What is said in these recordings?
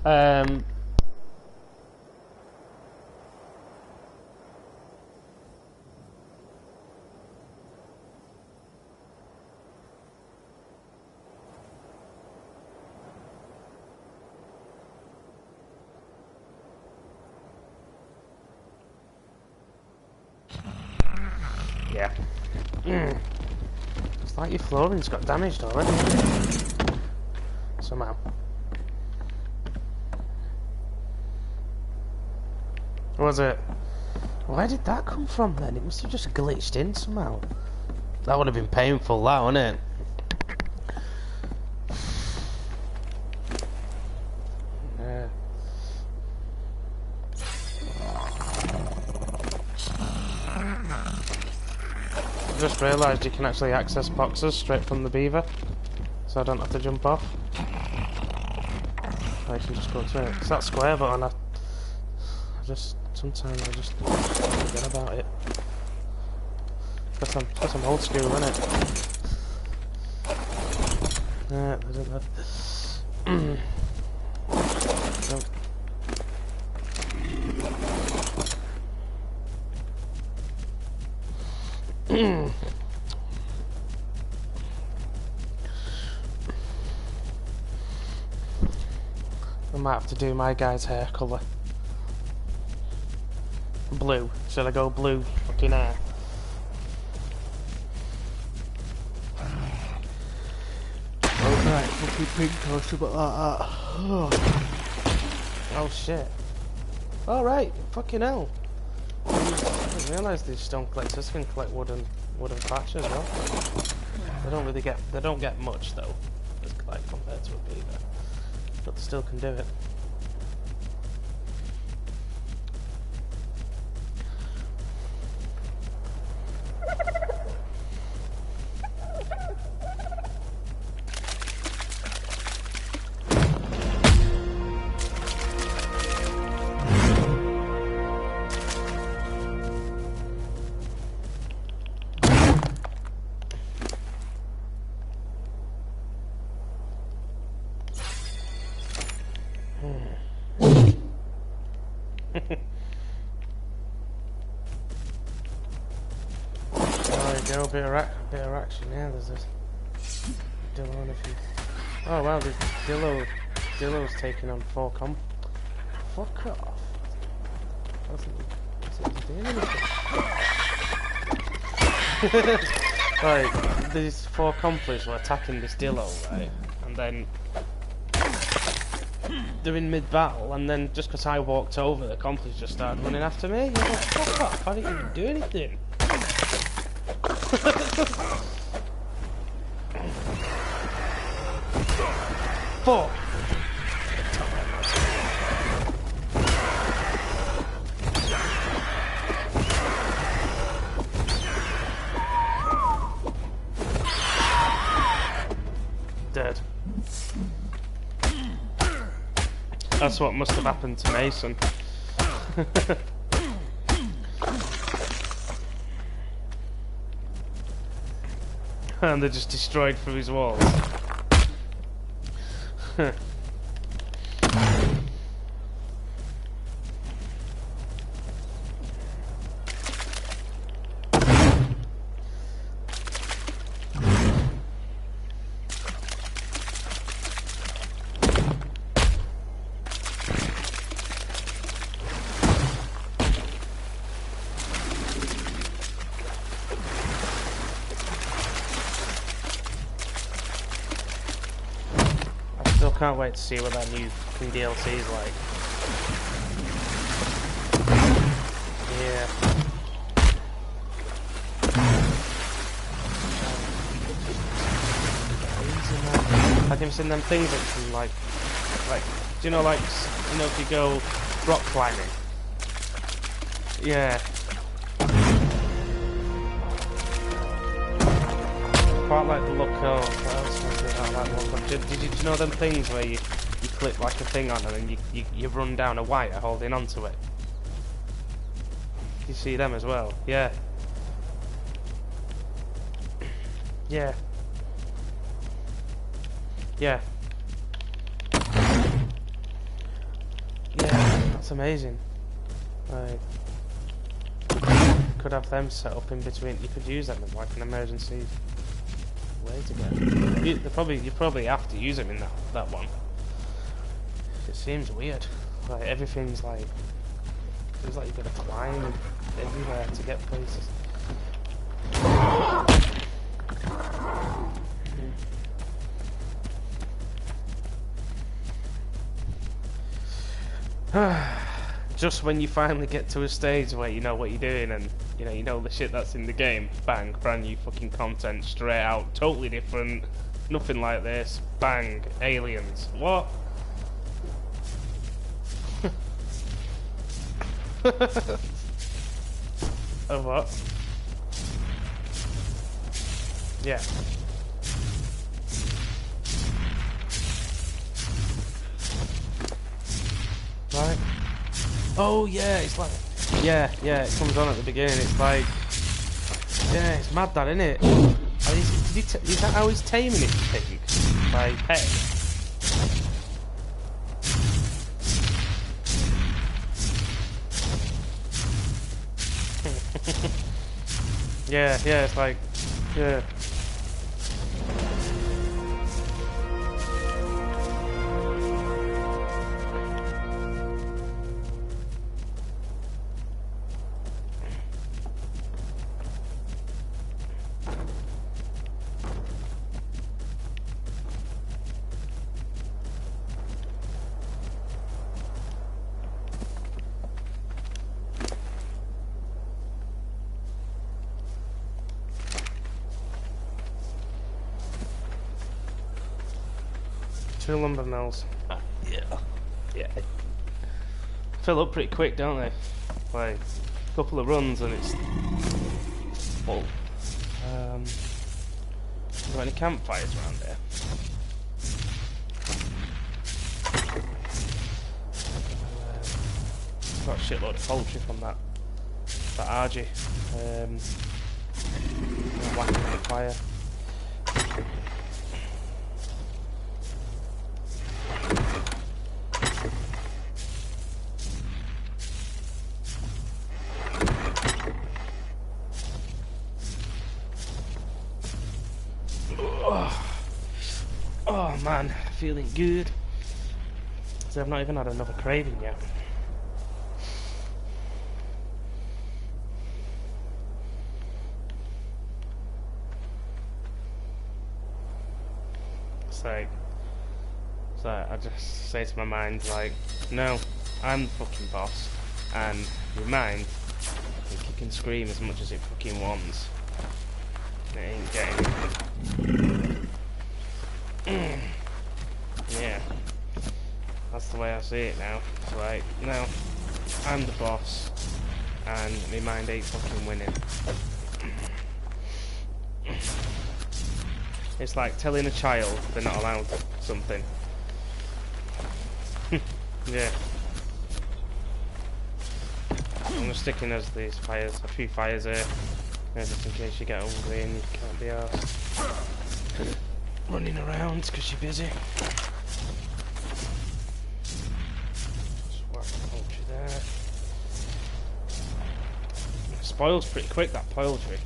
Um, yeah. It's like your flooring's got damaged already. Somehow. Was it? Where did that come from then? It must have just glitched in somehow. That would have been painful, that, wouldn't it? Yeah. I just realised you can actually access boxes straight from the beaver, so I don't have to jump off. I can just go to it. It's that square button. Sometimes I just forget about it. Because I'm old school, innit? Yeah, I might have to do my guy's hair colour. Blue. Should I go blue fucking hair? Alright, fucking pink or something like that. Oh shit. Alright, fucking hell. I didn't realise these stone collectors can collect wooden thatch as well. They don't get much though, like compared to a beaver. But they still can do it. Bit of action, yeah, there's this Dillo and a few. Oh wow, the Dillo's taking on 4 comp. Fuck off. What's he doing anything? Right, these 4 complies were attacking this Dillo, right? And then they're in mid-battle, and then just because I walked over, the complies just started running after me. You're like, fuck off, I didn't even do anything. Fuck! Dead. That's what must have happened to Mason. And they're just destroyed through his walls. Can't wait to see what that new fucking DLC is like. Yeah. Have you seen them things that can like, do you know, like, you know, if you go rock climbing? Yeah. Quite like the look of, what else was it I like the look of? Did you know them things where you clip like a thing on and then you run down a wire holding onto it? You see them as well? Yeah. Yeah. That's amazing. Like, could have them set up in between. You could use them in like an emergency way to get. You probably have to use them in that one. It seems weird. Like everything's like, seems like you've got to climb everywhere to get places. Just when you finally get to a stage where you know what you're doing and you know the shit that's in the game, bang, brand new fucking content straight out, totally different, nothing like this, bang, aliens. What? Of what? Yeah. Right. Oh yeah, it's like, yeah, it comes on at the beginning. It's like, yeah, it's mad that, isn't it? Is that how he's taming his pig? By pet? Yeah, it's like, yeah. Two lumber mills. Yeah. Fill up pretty quick, don't they? Like a couple of runs and it's full. Got any campfires around here? Got a shitload of poultry from that RG. Whacking on the fire. Oh man, feeling good. So I've not even had another craving yet. So I just say to my mind, like, no, I'm the fucking boss, and your mind can kick and scream as much as it fucking wants. It ain't getting it. Yeah, that's the way I see it now. It's like, no, I'm the boss, and my mind ain't fucking winning. It's like telling a child they're not allowed something. Yeah. I'm just sticking as these fires, a few fires here, just in case you get hungry and you can't be arsed running around because you're busy. Just whack the poultry there. It spoils pretty quick, that poultry.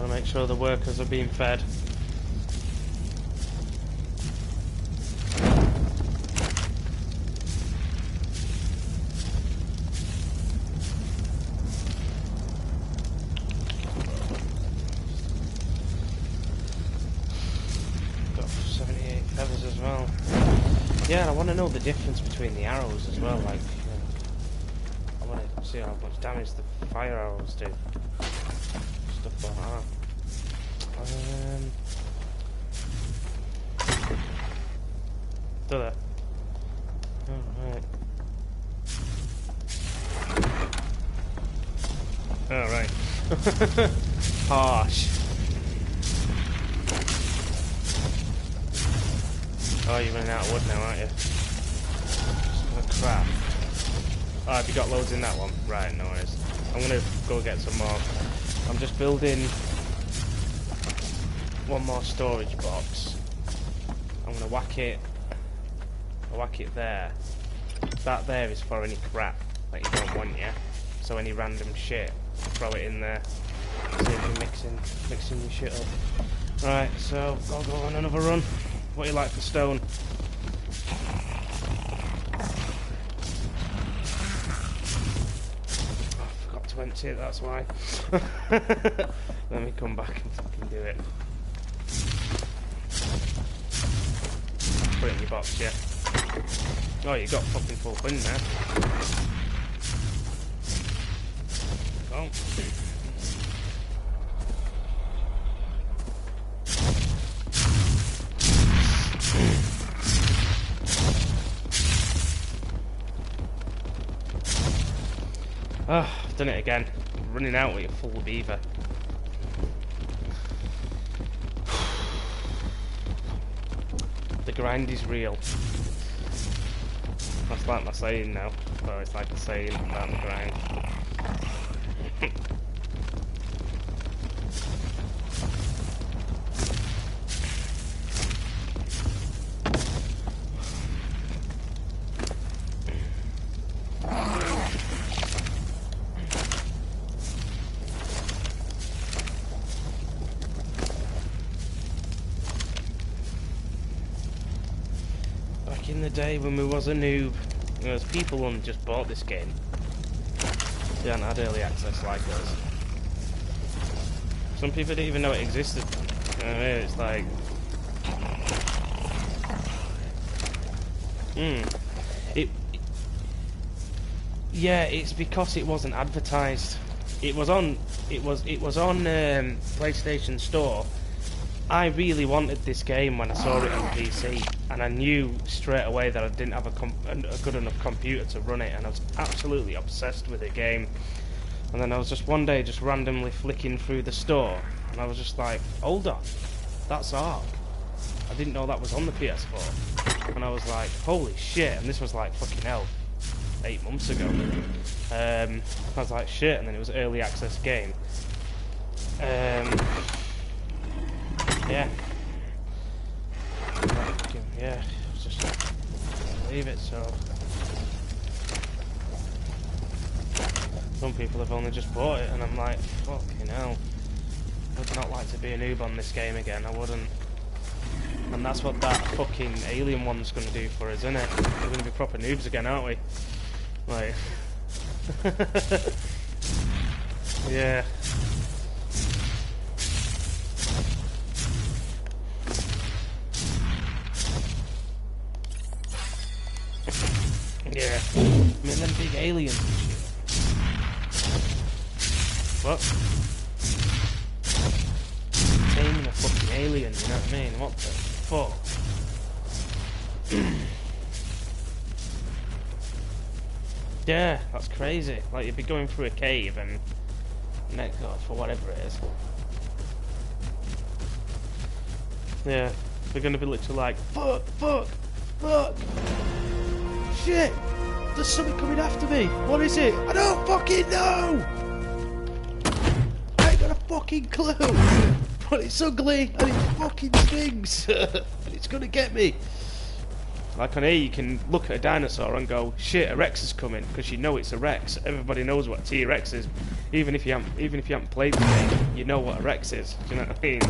Make sure the workers are being fed. Got 78 feathers as well. Yeah, and I want to know the difference between the arrows as well. Like, I want to see how much damage the fire arrows do. Stuff like that. Do that. Alright. Alright. Harsh. Oh, you're running out of wood now, aren't you? Just gonna crap. Oh, have you got loads in that one? Right, no worries. I'm gonna go get some more. I'm just building one more storage box. I'm gonna whack it. I'll whack it there. That there is for any crap that you don't want, yeah? So any random shit, throw it in there. Save you mixing your shit up. Right, so I'll go on another run. What do you like for stone? Oh, I forgot to empty it, that's why. Let me come back and fucking do it. Put it in your box, yeah. Oh, you got fucking full bin there. Oh. Oh, I've done it again. I'm running out with a full beaver. The grind is real. That's like my saying now. Well, it's like a saying about the grind. In the day when we was a noob, there was people who just bought this game. They hadn't had early access like us. Some people didn't even know it existed. You know what I mean? It's like, yeah, it's because it wasn't advertised. It was on PlayStation Store. I really wanted this game when I saw it on PC, and I knew straight away that I didn't have a good enough computer to run it, and I was absolutely obsessed with the game. And then I was just one day just randomly flicking through the store, and I was just like, hold on, that's Ark. I didn't know that was on the PS4. And I was like, holy shit, and this was like fucking hell, 8 months ago. I was like, shit, and then it was an early access game. Yeah. Yeah, just leave it, so. Some people have only just bought it, and I'm like, fucking hell. Would not like to be a noob on this game again, I wouldn't. And that's what that fucking alien one's gonna do for us, isn't it? We're gonna be proper noobs again, aren't we? Like. Yeah. Yeah. I mean, them big aliens and shit. What? Taming a fucking alien, you know what I mean? What the fuck? Yeah, that's crazy. Like, you'd be going through a cave and net God for whatever it is. Yeah, they're gonna be literally like, fuck, fuck, fuck. Shit! There's something coming after me! What is it? I don't fucking know! I ain't got a fucking clue! But it's ugly and it fucking stings! And it's gonna get me! Like on here you can look at a dinosaur and go, shit, a Rex is coming, because you know it's a Rex. Everybody knows what a T-Rex is. Even if you haven't played the game, you know what a Rex is. Do you know what I mean?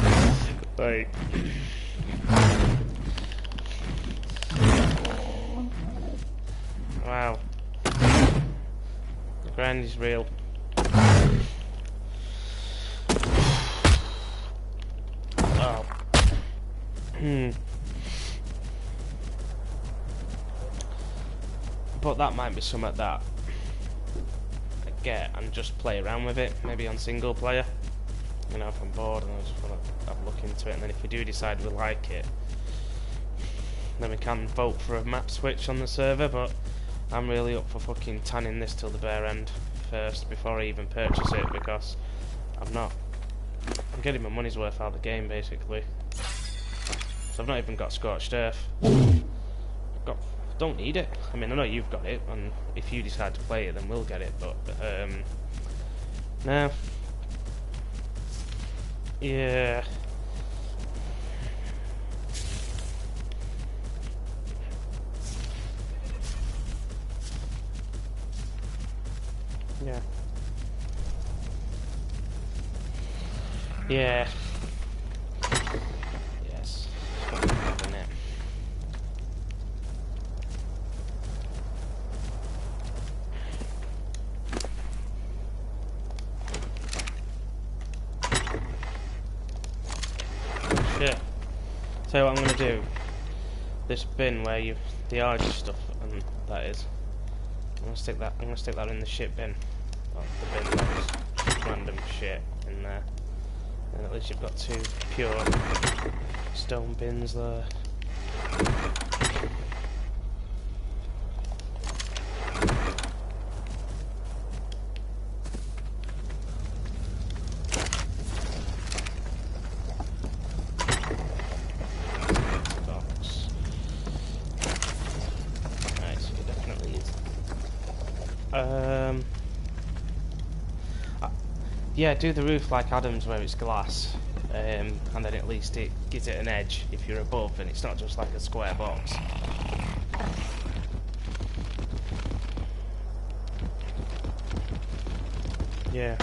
Like, wow. The grind is real. Oh. But that might be something that I get and just play around with it, maybe on single player. You know, if I'm bored and I just want to have a look into it, and then if we do decide we like it, then we can vote for a map switch on the server. But I'm really up for fucking tanning this till the bare end first before I even purchase it, because I'm getting my money's worth out of the game basically. So I've not even got scorched earth. I've got don't need it. I mean, I know you've got it, and if you decide to play it, then we'll get it. But no. Yeah. Yeah. Yeah. Yes. Fucking having it. Shit. Tell you what I'm gonna do. This bin where you the RG stuff and that is. I'm gonna stick that in the shit bin. Well, the bin that was random shit in there. And at least you've got two pure stone bins there. Box. Right, so you definitely need. Yeah, do the roof like Adam's where it's glass, and then at least it gives it an edge if you're above and it's not just like a square box. Yeah.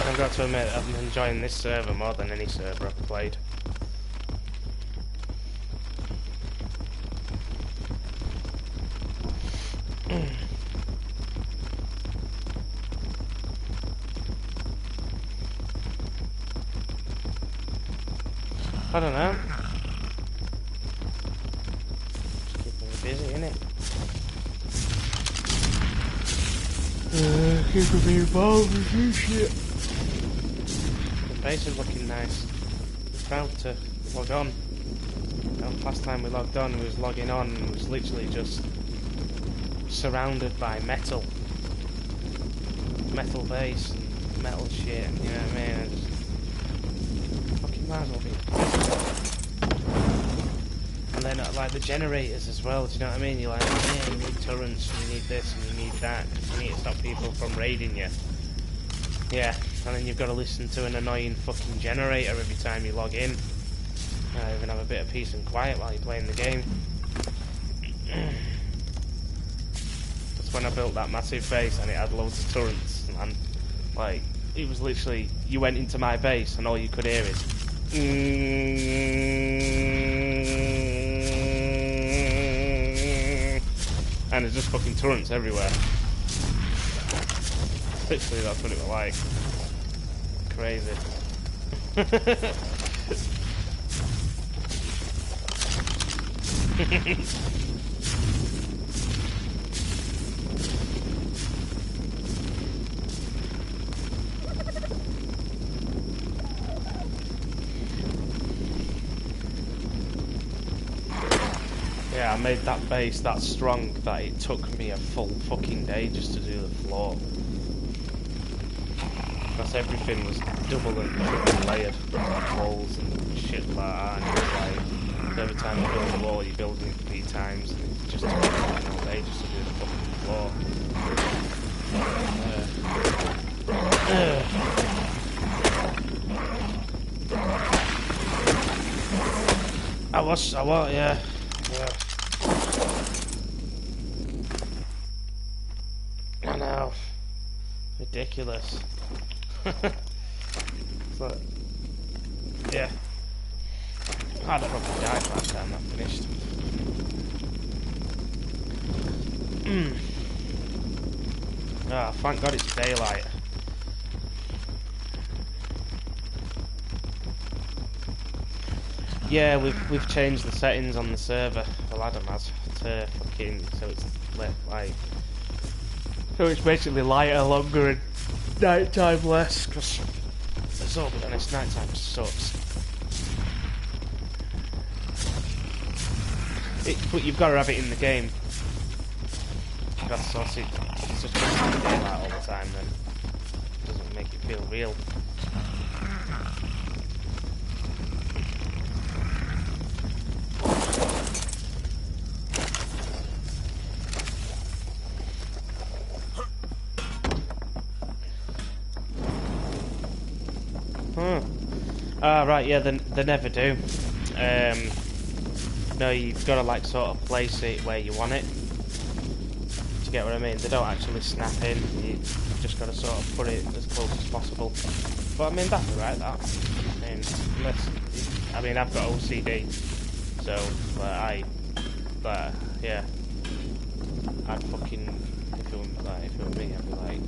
I've got to admit, I'm enjoying this server more than any server I've played. I don't know. Just keeping me busy, innit? Keeping me involved with this shit. The base is looking nice. We're proud to log on. Last time we logged on, we was logging on and was literally just surrounded by metal. Metal base and metal shit, you know what I mean? And just fucking might as well be. And then like the generators as well, do you know what I mean? You're like, yeah, you need turrets, and you need this, and you need that, you need to stop people from raiding you. Yeah, and then you've got to listen to an annoying fucking generator every time you log in. I even have a bit of peace and quiet while you're playing the game. That's when I built that massive base and it had loads of turrets, and like, it was literally, you went into my base and all you could hear is and there's just fucking turrets everywhere. Literally, that's what it was like. Crazy. Yeah, I made that base that strong that it took me a full fucking day just to do the floor. Because everything was double and triple layered, walls and shit like that, and it was like, every time you build a wall, you're building it 3 times, and it just took me all day just to do the fucking floor. I was, yeah. I know. Ridiculous. So, yeah. I'd have probably died by the time I finished. Ah, thank God it's daylight. Yeah, we've changed the settings on the server. Well, Adam has to fucking so it's like so it's basically lighter, longer, and nighttime less. Because let's all be honest, nighttime sucks. But you've got to have it in the game. Because it's just daylight all the time, then it doesn't make it feel real. Ah, right, yeah, they never do. No, you've got to like sort of place it where you want it. Do you get what I mean? They don't actually snap in. You've just got to sort of put it as close as possible. But I mean, that'd be right. That. I mean, I've got OCD, so yeah, I'd fucking if it were me, I'd be like,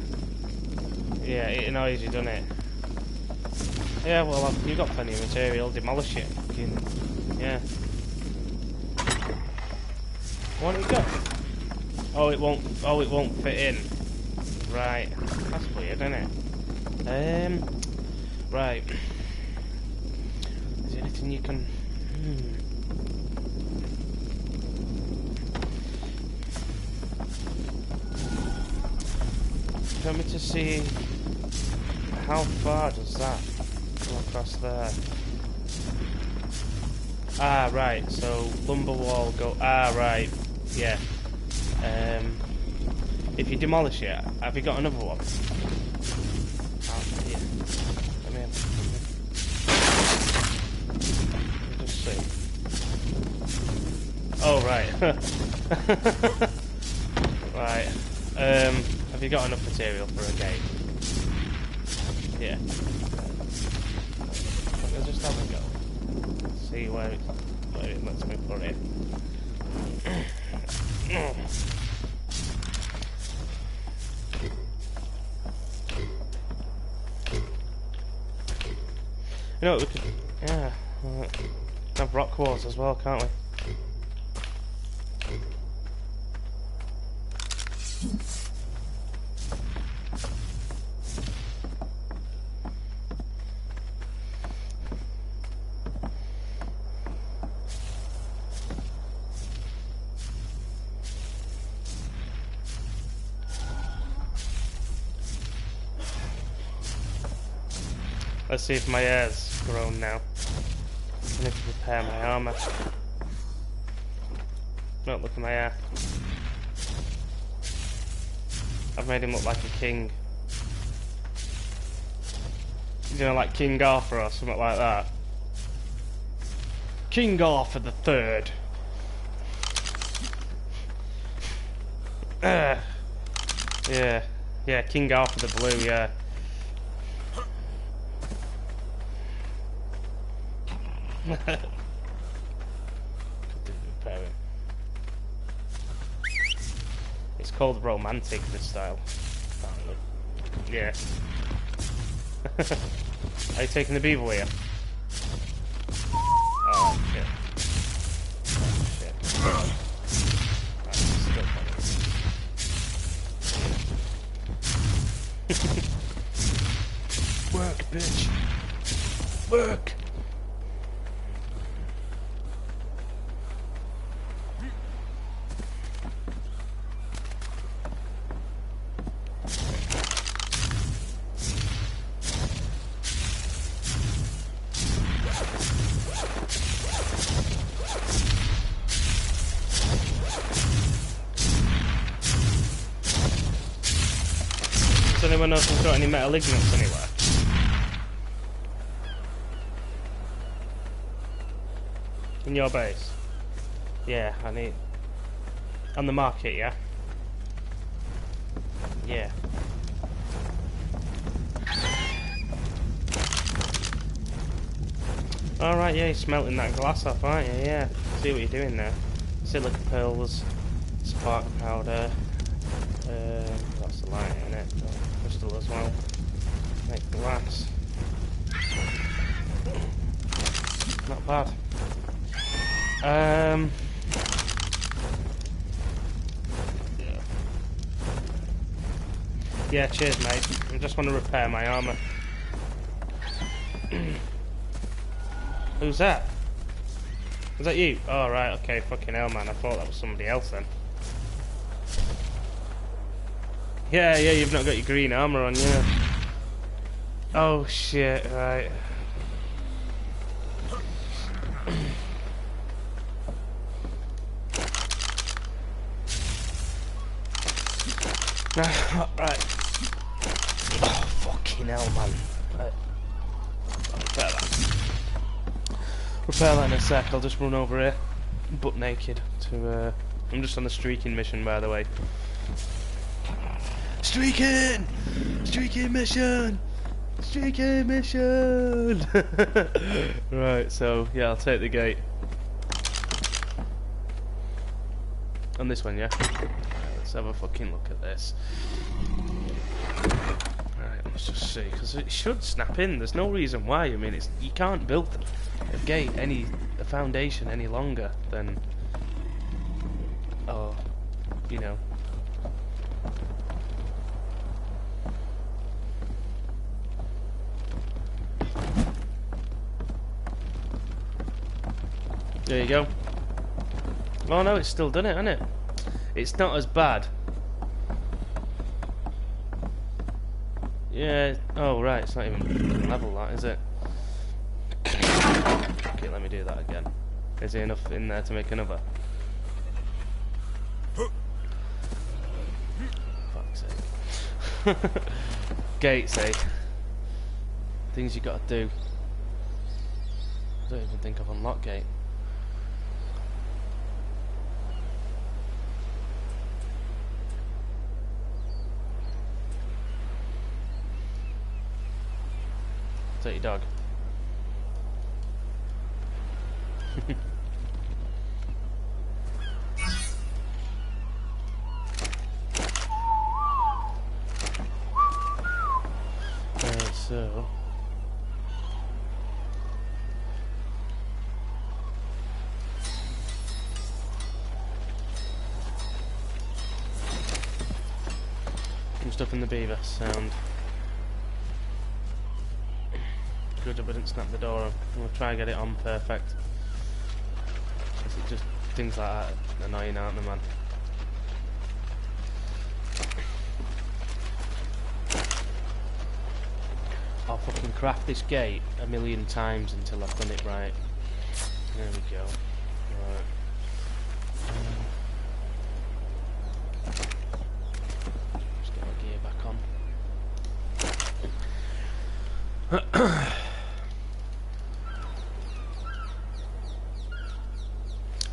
yeah, it annoys you, doesn't it? Yeah, well, you've got plenty of material. Demolish it. Fucking, yeah. What have you got? Oh, it won't fit in. Right. That's weird, isn't it? Right. Is there anything you can... Do you want me to see... How far does that go across there? Ah, right, so lumber wall go... Ah, right, yeah. If you demolish it, have you got another one? Oh, yeah. Let me just see. Oh, right. Right. Have you got enough material for a gate? Yeah. Let's just have a go. See where it lets me put it. You know what, we could... Yeah. Have rock walls as well, can't we? Let's see if my hair's grown now. I need to repair my armour. Don't look at my hair. I've made him look like a king. You know, like King Arthur or something like that. King Arthur the Third. Yeah, King Arthur the Blue, yeah. It's called romantic, this style. Yeah. Are you taking the beaver with you? Oh shit. Oh shit. That's still funny. Work, bitch. Work. Does anyone else have got any metal ignits anywhere? In your base? Yeah, I need... On the market, yeah? Yeah. Alright, yeah, you're smelting that glass off, aren't you? Yeah. See what you're doing there. Silica pills, spark powder, that's the light in it, crystal as well. Make glass. Not bad. Um. Yeah, cheers, mate. I just want to repair my armour. Who's that? Is that you? Oh, right, okay, fucking hell, man. I thought that was somebody else then. Yeah, you've not got your green armour on, yeah. Oh, shit, right. Right. Oh, fucking hell, man. Right. I'll repair that. Repair that in a sec. I'll just run over here, butt naked, to, I'm just on a streaking mission, by the way. Streaking! Streaking mission! Streaking mission! Right, so, yeah, I'll take the gate. On this one, yeah? Right, let's have a fucking look at this. Right, let's just see, because it should snap in. There's no reason why. I mean, you can't build a gate, a foundation any longer than, oh, you know. There you go. Oh no, it's still done it, hasn't it? It's not as bad. Yeah, oh right, it's not even level, that, is it? Okay, let me do that again. Is there enough in there to make another? Fuck's sake. Gates, eh? Things you gotta do. I don't even think I've unlocked gate. Take your dog. Right, so I'm stuck in the beaver sound. Good job I didn't snap the door on. I'm gonna try and get it on perfect. It's just things like that annoying, aren't they, man? I'll fucking craft this gate a million times until I've done it right. There we go. Right. Just get my gear back on.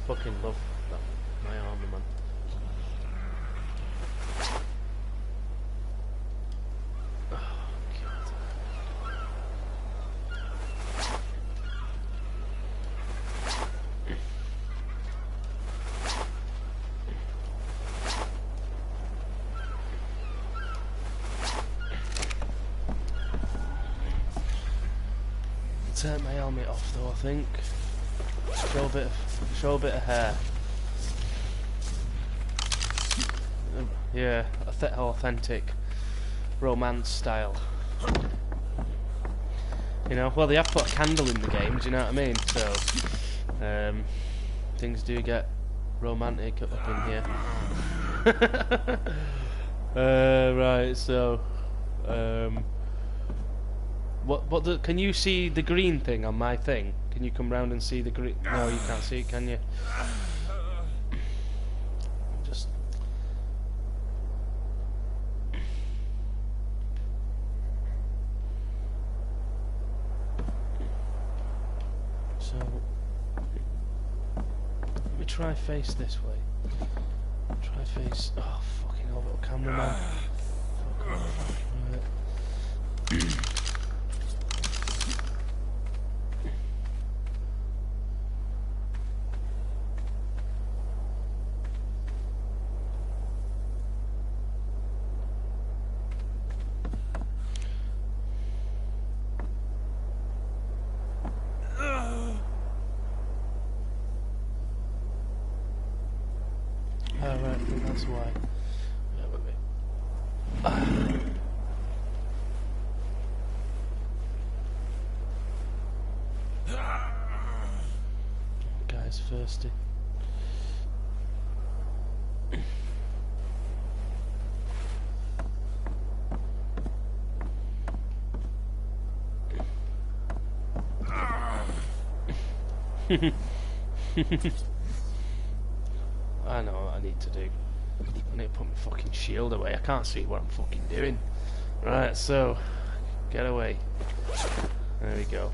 Fucking love that, my armour, man. Oh god. Take my helmet off though, I think. Show a bit of hair. Yeah, authentic romance style. You know, well, they have put a candle in the game, do you know what I mean? So, things do get romantic up in here. Right, so, can you see the green thing on my thing? Can you come round and see the green? No, you can't see it, can you? Just... So... Let me try face this way. Try face... Oh, fucking hell, little cameraman. Fuck off. Right. Oh, right, I think that's why. Guy's thirsty. I know what I need to do. I need to put my fucking shield away. I can't see what I'm fucking doing. Right, so get away. There we go.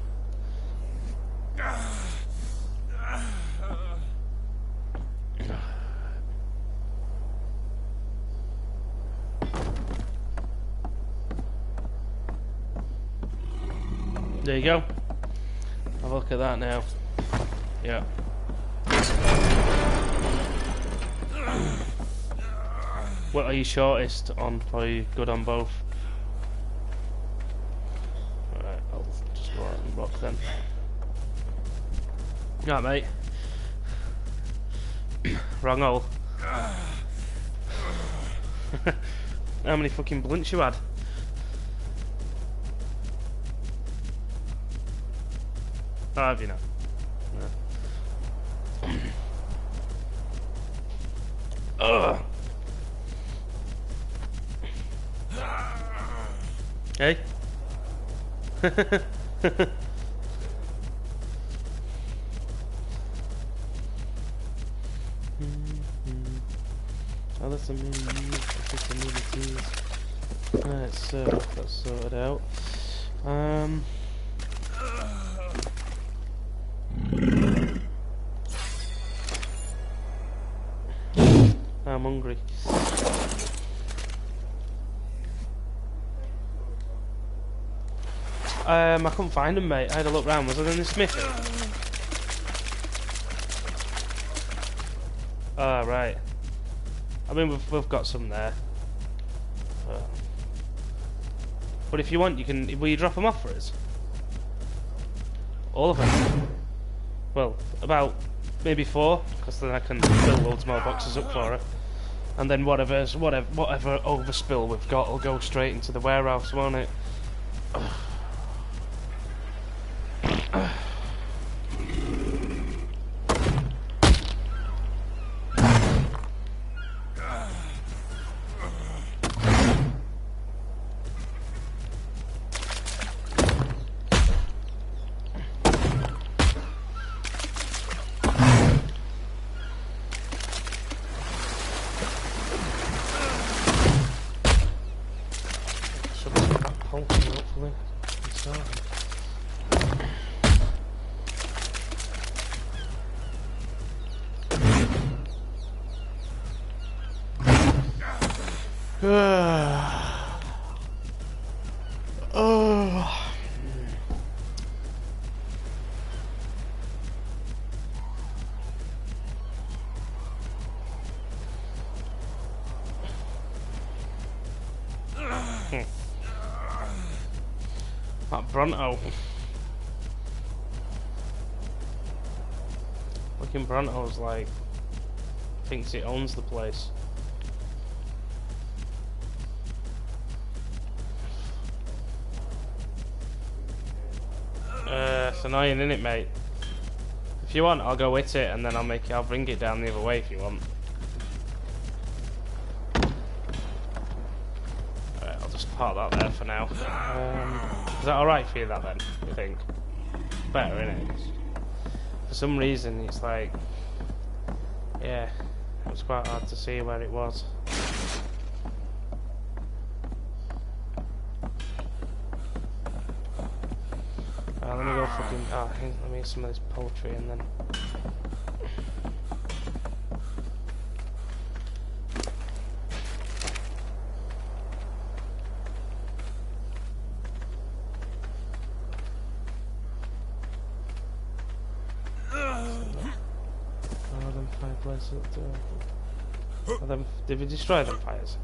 There you go. Have a look at that now. Yeah. What are you shortest on? Or are you good on both? Alright, I'll just go out and rock then. Right, mate. Wrong hole. How many fucking blunts you had? Oh, have you not? No. Ugh. Hey? Oh, that's a mini. Alright, so that's sorted out. I'm hungry. I couldn't find them, mate. I had a look round. Was it in the smithy? Oh, right. I mean, we've got some there. But if you want, you can. Will you drop them off for us? All of them? Well, about maybe 4, because then I can fill loads more boxes up for her. And then whatever overspill we've got will go straight into the warehouse, won't it? Hopefully. That Bronto. Fucking Bronto's like thinks it owns the place. It's annoying, isn't it, mate? If you want, I'll go with it, and then I'll bring it down the other way if you want. Alright, I'll just park that there for now. Is that alright for you, that then? You think? Better, innit? For some reason, it's like, yeah, it was quite hard to see where it was. Let me go fucking. Let me get some of this poultry and then. Them fireplaces up there. Did we destroy them fires?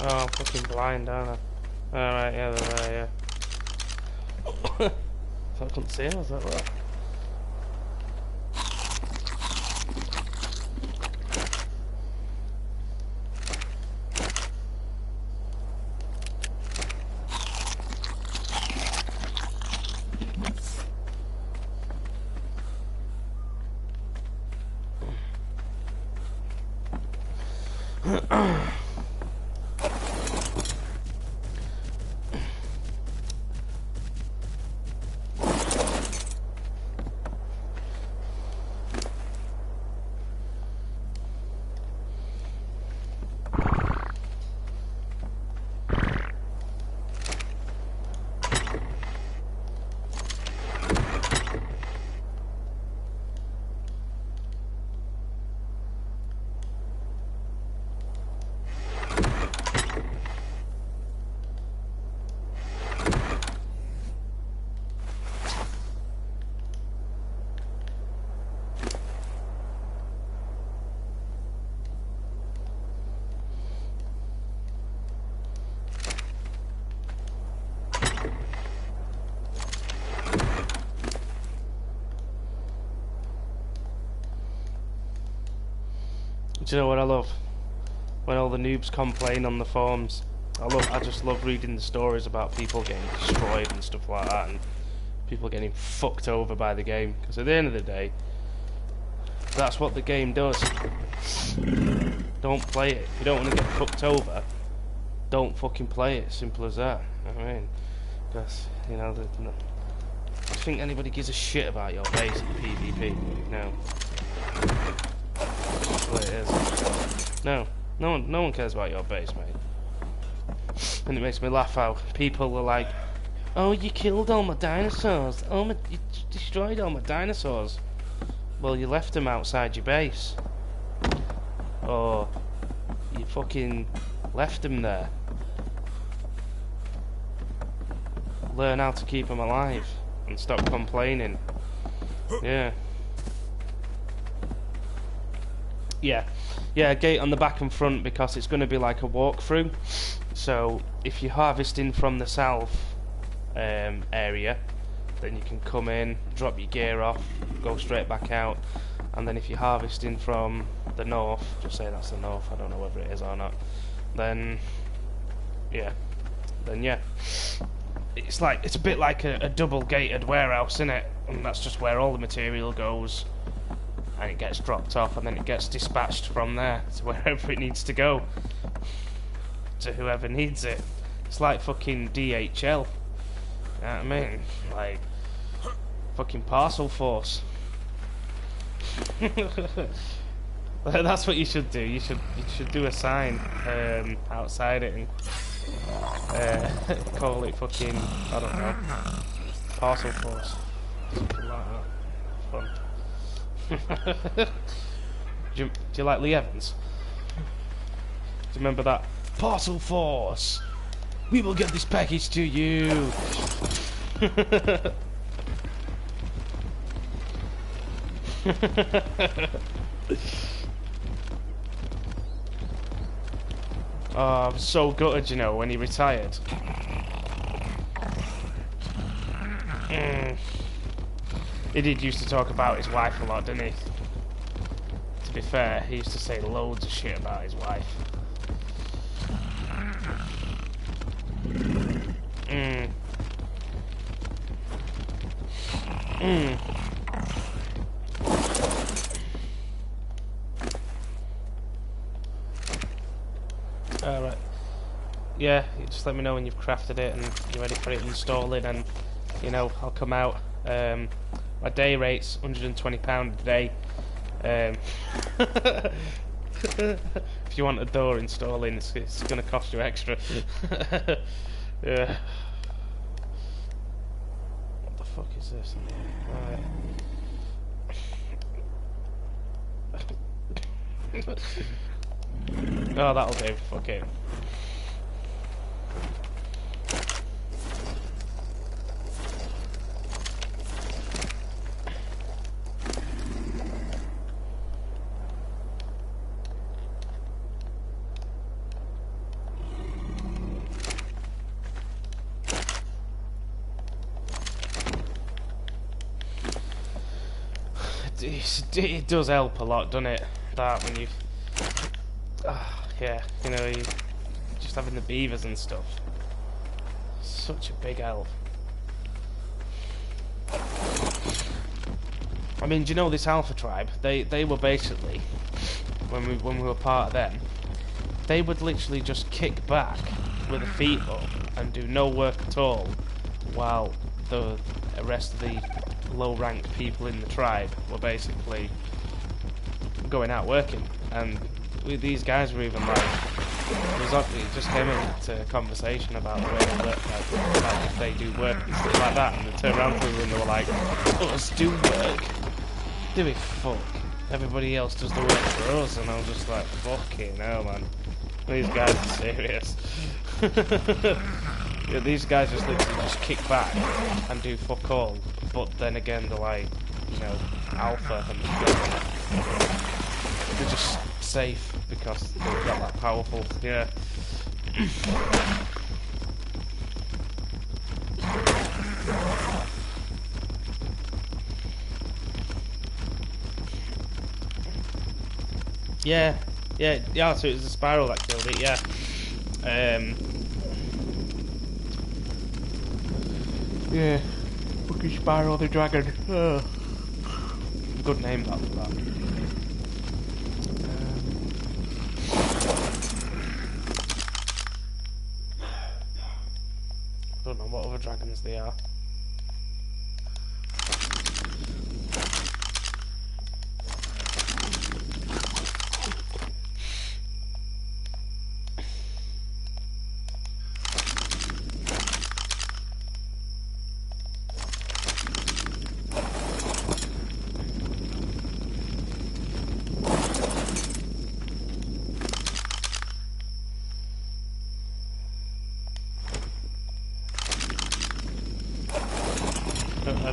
Oh, I'm fucking blind, aren't I? Alright, yeah, they're there, yeah. So I couldn't see him, I was like, what? Do you know what I love? When all the noobs complain on the forums. I just love reading the stories about people getting destroyed and stuff like that, and people getting fucked over by the game. Because at the end of the day, that's what the game does. Don't play it. If you don't want to get fucked over, don't fucking play it. Simple as that. I mean, because you know, do you think anybody gives a shit about your base in PvP? No. That's the way it is. No one cares about your base, mate. And it makes me laugh how people are like, "Oh, you killed all my dinosaurs. Oh, you destroyed all my dinosaurs." Well, you left them outside your base. Or you fucking left them there. Learn how to keep them alive and stop complaining. Yeah. Yeah, gate on the back and front because it's going to be like a walkthrough. So if you're harvesting from the south area, then you can come in, drop your gear off, go straight back out. And then if you're harvesting from the north, just say that's the north, I don't know whether it is or not, then yeah, it's a bit like a double gated warehouse, isn't it? And that's just where all the material goes, and it gets dropped off, and then it gets dispatched from there to wherever it needs to go, to whoever needs it. It's like fucking DHL, you know what I mean? Like fucking parcel force. That's what you should do. You should do a sign outside it and call it fucking, I don't know, parcel force, something like that. Fun. do you like Lee Evans? Do you remember that? Parcel force, we will get this package to you. Oh, I was so gutted, you know, when he retired. He did used to talk about his wife a lot, didn't he? To be fair, he used to say loads of shit about his wife. Alright. Yeah, you just let me know when you've crafted it and you're ready for it installing, and you know, I'll come out. My day rate's £120 a day. If you want a door installing, it's going to cost you extra. Yeah. What the fuck is this? Right. Oh, that'll do. Fuck it. it does help a lot, doesn't it? That when you, yeah, you know, just having the beavers and stuff. Such a big help. I mean, do you know this Alpha tribe? They were basically, when we were part of them, they would literally just kick back with their feet up and do no work at all, while the rest of the low-ranked people in the tribe were basically going out working. And these guys were even like, it just came into conversation about the way they work, like if they do work and stuff like that, and they turn around to us and they were like, us do work? Do we fuck? Everybody else does the work for us, and I was just like, fucking hell, man. These guys are serious. Yeah, these guys just literally just kick back and do fuck all, but then again they're like, you know, alpha, and they're just safe because they're not that powerful. Yeah. Yeah, so it was the spiral that killed it, yeah. Yeah, fucking Spiral the Dragon. Oh. Good name that for that. I don't know what other dragons they are.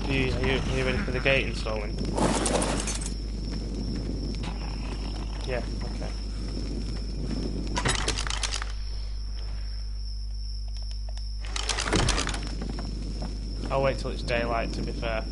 Are you ready for the gate installing? Yeah, okay. I'll wait till it's daylight, to be fair.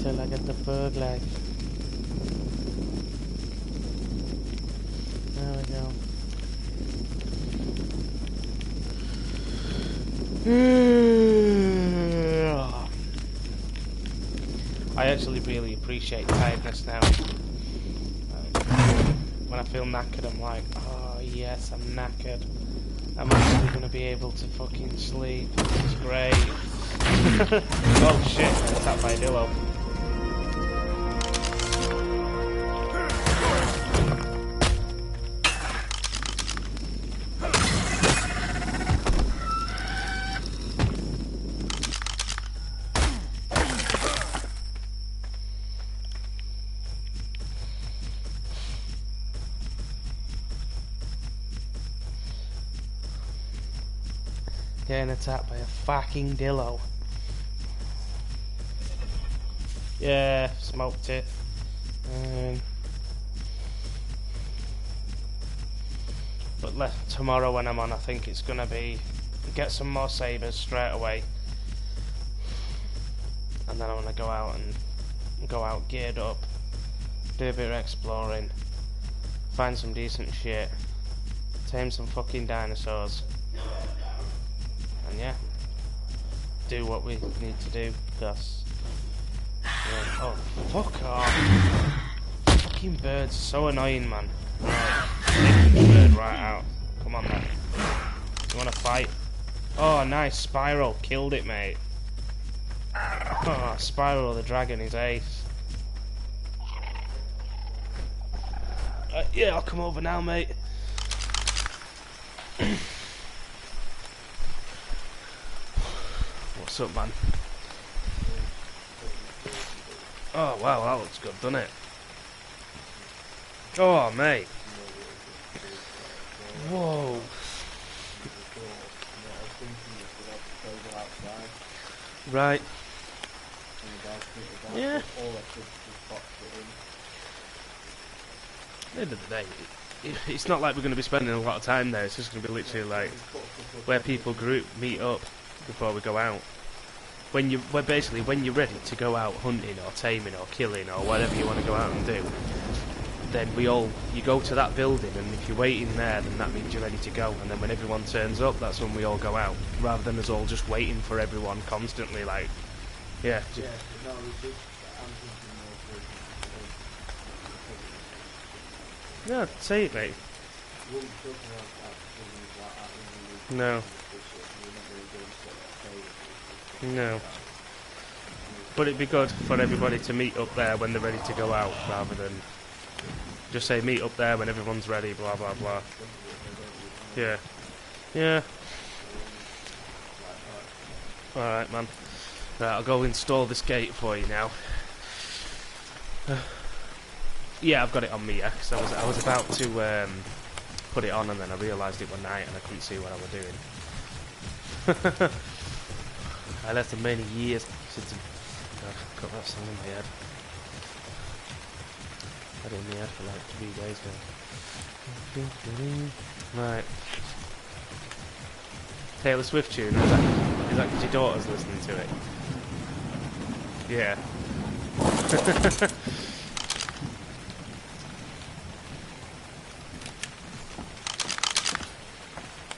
Till I get the bug leg. There we go. I actually really appreciate tiredness now. When I feel knackered, I'm like, oh yes, I'm knackered. I'm actually going to be able to fucking sleep. It's great. Oh shit, I'm attacked by a dillo. Getting attacked by a fucking dillo. Yeah, smoked it. But tomorrow when I'm on, I think it's gonna be get some more sabers straight away, and then I want to go out geared up, do a bit of exploring, find some decent shit, tame some fucking dinosaurs. And yeah, do what we need to do, because oh, fuck off. Fucking birds are so annoying, man. Right, take the bird right out. Come on then. You wanna fight? Oh nice, Spiral, killed it, mate. Oh, Spiral the dragon is ace. Yeah, I'll come over now, mate. What's up, man? Oh wow, that looks good, doesn't it? Oh mate, Whoa. Right. Yeah. At the end of the day, it's not like we're going to be spending a lot of time there. It's just going to be literally like where people meet up before we go out. When you're ready to go out hunting or taming or killing or whatever you want to go out and do, then you go to that building, and if you're waiting there, then that means you're ready to go. And then when everyone turns up, that's when we all go out, rather than us all just waiting for everyone constantly. Like, yeah. Yeah, no, I'm thinking No, say it, mate. No. No. But it'd be good for everybody to meet up there when they're ready to go out, rather than just say meet up there when everyone's ready, blah blah blah. Yeah. Yeah. Alright, man. Right, I'll go install this gate for you now. Yeah, I've got it on me, yeah, because I was about to put it on, and then I realised it one night and I couldn't see what I was doing. I left him many years since I've got that song in my head. I had it in my head for like 3 days now. Right. Taylor Swift tune, is that because your daughter's listening to it? Yeah.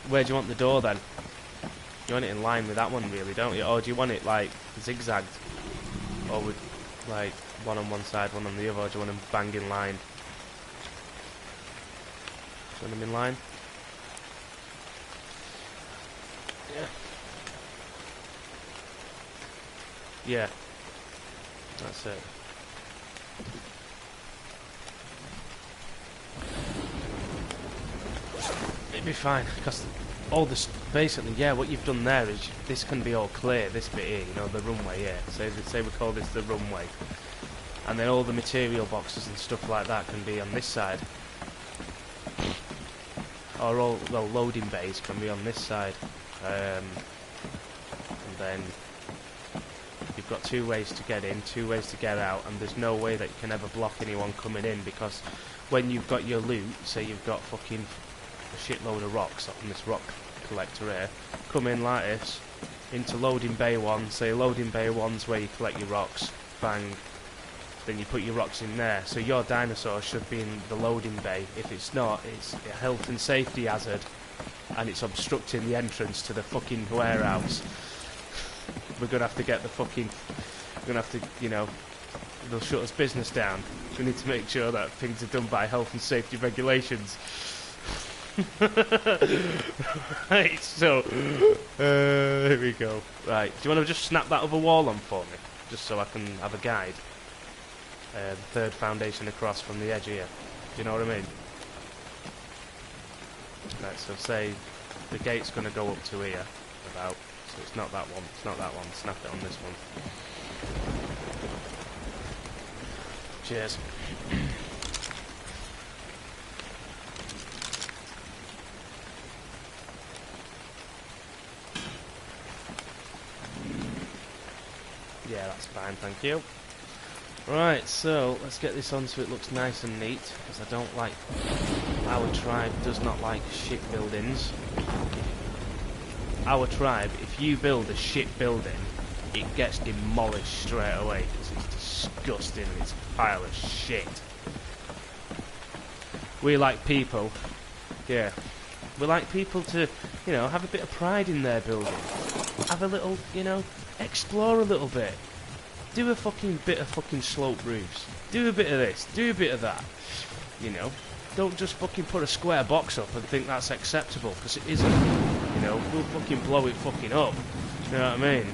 Where do you want the door then? You want it in line with that one, really, don't you? Or do you want it like zigzagged? Or with like one on one side, one on the other? Or do you want them bang in line? Do you want them in line? Yeah. Yeah. That's it. It'd be fine, because all this, basically, yeah, what you've done there is, this can be all clear, this bit here, you know, the runway here. Say we call this the runway. And then all the material boxes and stuff like that can be on this side. Or all, well, loading bays can be on this side. And then you've got 2 ways to get in, 2 ways to get out, and there's no way that you can ever block anyone coming in, because when you've got your loot, say you've got fucking a shitload of rocks on this rock collector here, come in like this, into loading bay 1, say loading bay 1's where you collect your rocks, bang, then you put your rocks in there, so your dinosaur should be in the loading bay. If it's not, it's a health and safety hazard, and it's obstructing the entrance to the fucking warehouse. We're gonna have to get the fucking, we're gonna have to, you know, they'll shut us business down. We need to make sure that things are done by health and safety regulations. Right, so here we go. Right, do you want to just snap that other wall on for me, just so I can have a guide? The 3rd foundation across from the edge here. Do you know what I mean? Right, so say the gate's going to go up to here, about. So it's not that one. It's not that one. Snap it on this one. Cheers. Yeah, that's fine, thank you. Right, so let's get this on so it looks nice and neat, because I don't like, our tribe does not like shit buildings. Our tribe, if you build a shit building, it gets demolished straight away, because it's disgusting and it's a pile of shit. We like people, yeah, we like people to, you know, have a bit of pride in their building. Have a little, you know, explore a little bit. Do a fucking bit of fucking slope roofs. Do a bit of this, do a bit of that. You know, don't just fucking put a square box up and think that's acceptable, because it isn't. You know, we'll fucking blow it fucking up. You know what I mean?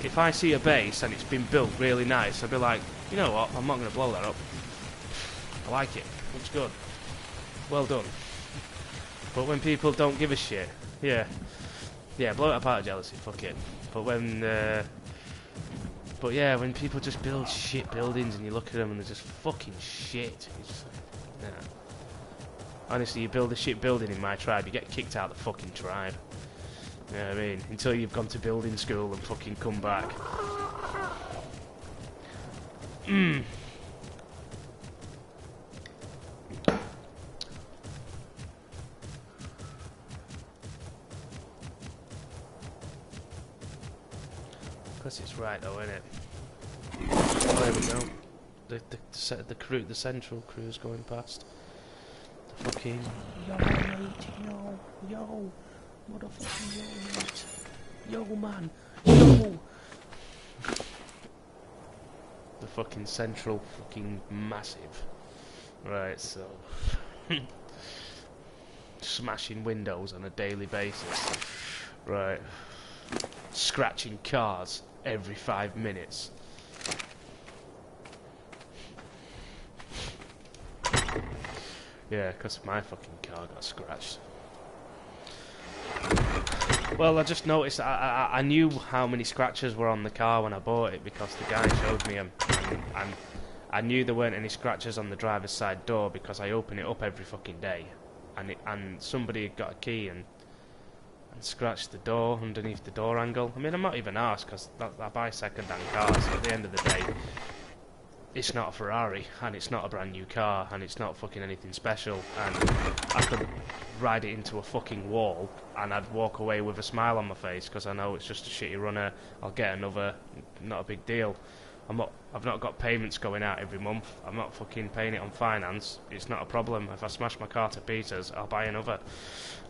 If I see a base and it's been built really nice, I'll be like, you know what, I'm not going to blow that up. I like it. Looks good. Well done. But when people don't give a shit, yeah, blow it up out of jealousy, fuck it. But when, but yeah, when people just build shit buildings and you look at them and they're just fucking shit, you're just like, nah. Honestly, you build a shit building in my tribe, you get kicked out of the fucking tribe. You know what I mean? Until you've gone to building school and fucking come back. Because it's right though, isn't it? Oh, there we go. The central crew's going past. The fucking... Yo, mate, yo, motherfucking yo, mate. Yo, man, yo! The fucking central fucking massive. Right, so... smashing windows on a daily basis. Right. Scratching cars every 5 minutes. Yeah, because my fucking car got scratched. Well, I just noticed, I knew how many scratches were on the car when I bought it because the guy showed me them. And I knew there weren't any scratches on the driver's side door because I open it up every fucking day. And somebody had got a key and scratched the door underneath the door angle. I mean, I'm not even arsed because I buy second-hand cars. So at the end of the day, it's not a Ferrari, and it's not a brand new car, and it's not fucking anything special, and I could ride it into a fucking wall, and I'd walk away with a smile on my face, because I know it's just a shitty runner, I'll get another, not a big deal. I've not got payments going out every month, I'm not fucking paying it on finance, it's not a problem. If I smash my car to pieces, I'll buy another,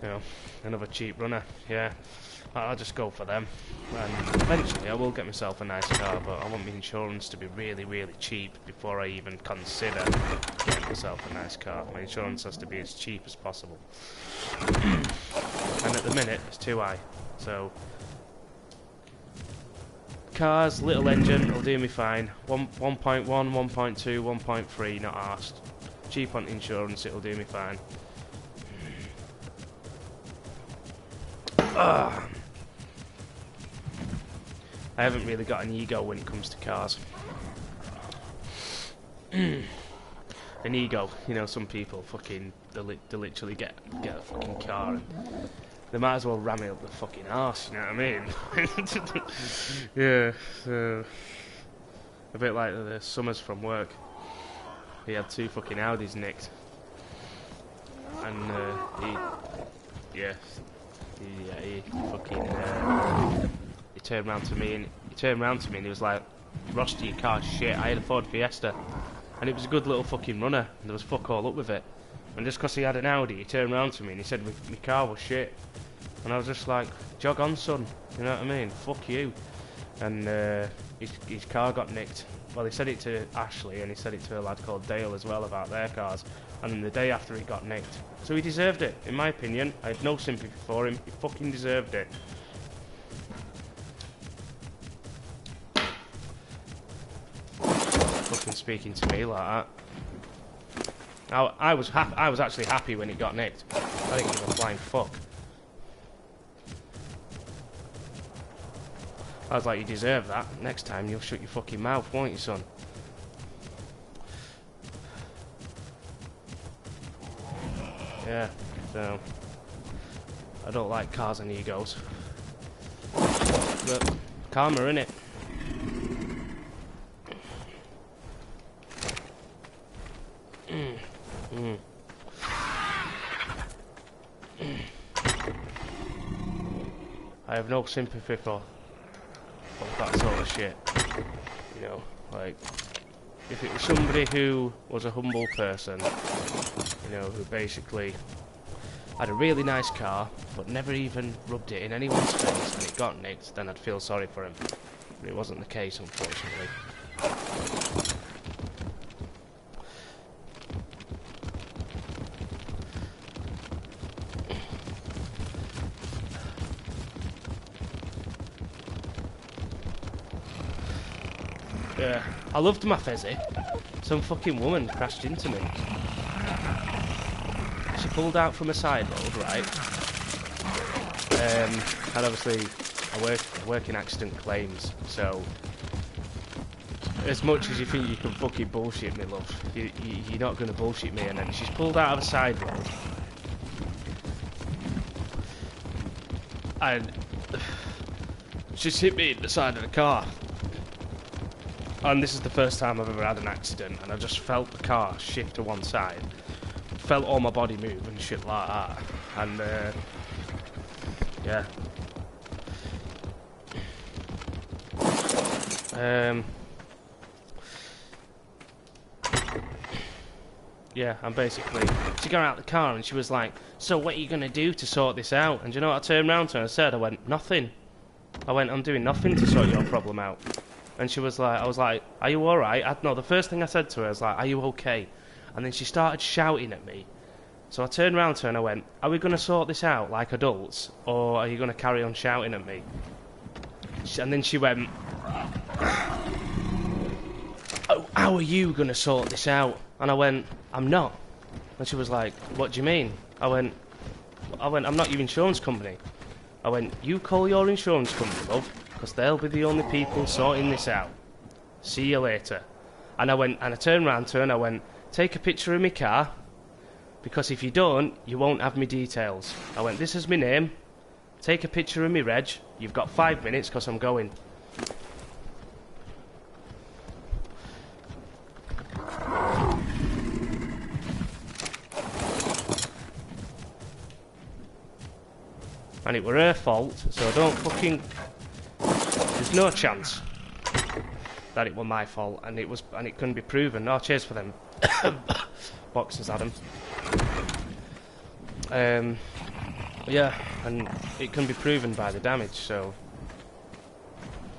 you know, another cheap runner, yeah. I'll just go for them, and eventually I will get myself a nice car, but I want my insurance to be really, really cheap before I even consider getting myself a nice car. My insurance has to be as cheap as possible. And at the minute, it's too high, so... Cars, little engine, will do me fine. 1.1, 1.2, 1.3, not arsed. Cheap on insurance, it'll do me fine. Ugh. I haven't really got an ego when it comes to cars. An ego, you know, some people fucking, they literally get a fucking car and they might as well ram it up the fucking arse, you know what I mean? Yeah, so... A bit like the Summers from work. He had 2 fucking Audis nicked. And, he fucking, he turned round to me and he was like, Rusty, your car's shit. I had a Ford Fiesta and it was a good little fucking runner and there was fuck all up with it, and just because he had an Audi he turned round to me and he said my car was shit, and I was just like, jog on son, you know what I mean, fuck you. And his car got nicked. Well, he said it to Ashley and he said it to a lad called Dale as well about their cars, and then the day after he got nicked. So he deserved it, in my opinion. I had no sympathy for him, he fucking deserved it. Fucking speaking to me like that. I was actually happy when it got nicked. I think it was a flying fuck. I was like, you deserve that. Next time you'll shut your fucking mouth, won't you, son? Yeah, so... I don't like cars and egos. But, karma, innit? I have no sympathy for that sort of shit. You know, like, if it was somebody who was a humble person, you know, who basically had a really nice car, but never even rubbed it in anyone's face and it got nicked, then I'd feel sorry for him. But it wasn't the case, unfortunately. Yeah, I loved my Fezzy. Some fucking woman crashed into me. She pulled out from a side road, right? And obviously I work in accident claims, so as much as you think you can fucking bullshit me, love, you're not going to bullshit me. And then she's pulled out of a side road. And she's hit me in the side of the car. And this is the first time I've ever had an accident, and I just felt the car shift to one side. Felt all my body move and shit like that. And, yeah. Yeah, and basically, she got out of the car and she was like, so what are you going to do to sort this out? And do you know what I turned around to her and I said? I went, nothing. I went, I'm doing nothing to sort your problem out. And she was like, I was like, are you alright? No, the first thing I said to her was like, are you okay? And then she started shouting at me. So I turned around to her and I went, are we going to sort this out like adults? Or are you going to carry on shouting at me? And then she went, oh, how are you going to sort this out? And I went, I'm not. And she was like, what do you mean? I went, I'm not your insurance company. I went, you call your insurance company, love, because they'll be the only people sorting this out. See you later. And I went, and I turned around to her and I went, take a picture of my car, because if you don't, you won't have me details. I went, this is my name, take a picture of me reg, you've got 5 minutes because I'm going. And it were her fault, so I don't fucking... There's no chance that it were my fault, and it couldn't be proven. No, cheers for them boxes, Adam. Yeah, and it can be proven by the damage, so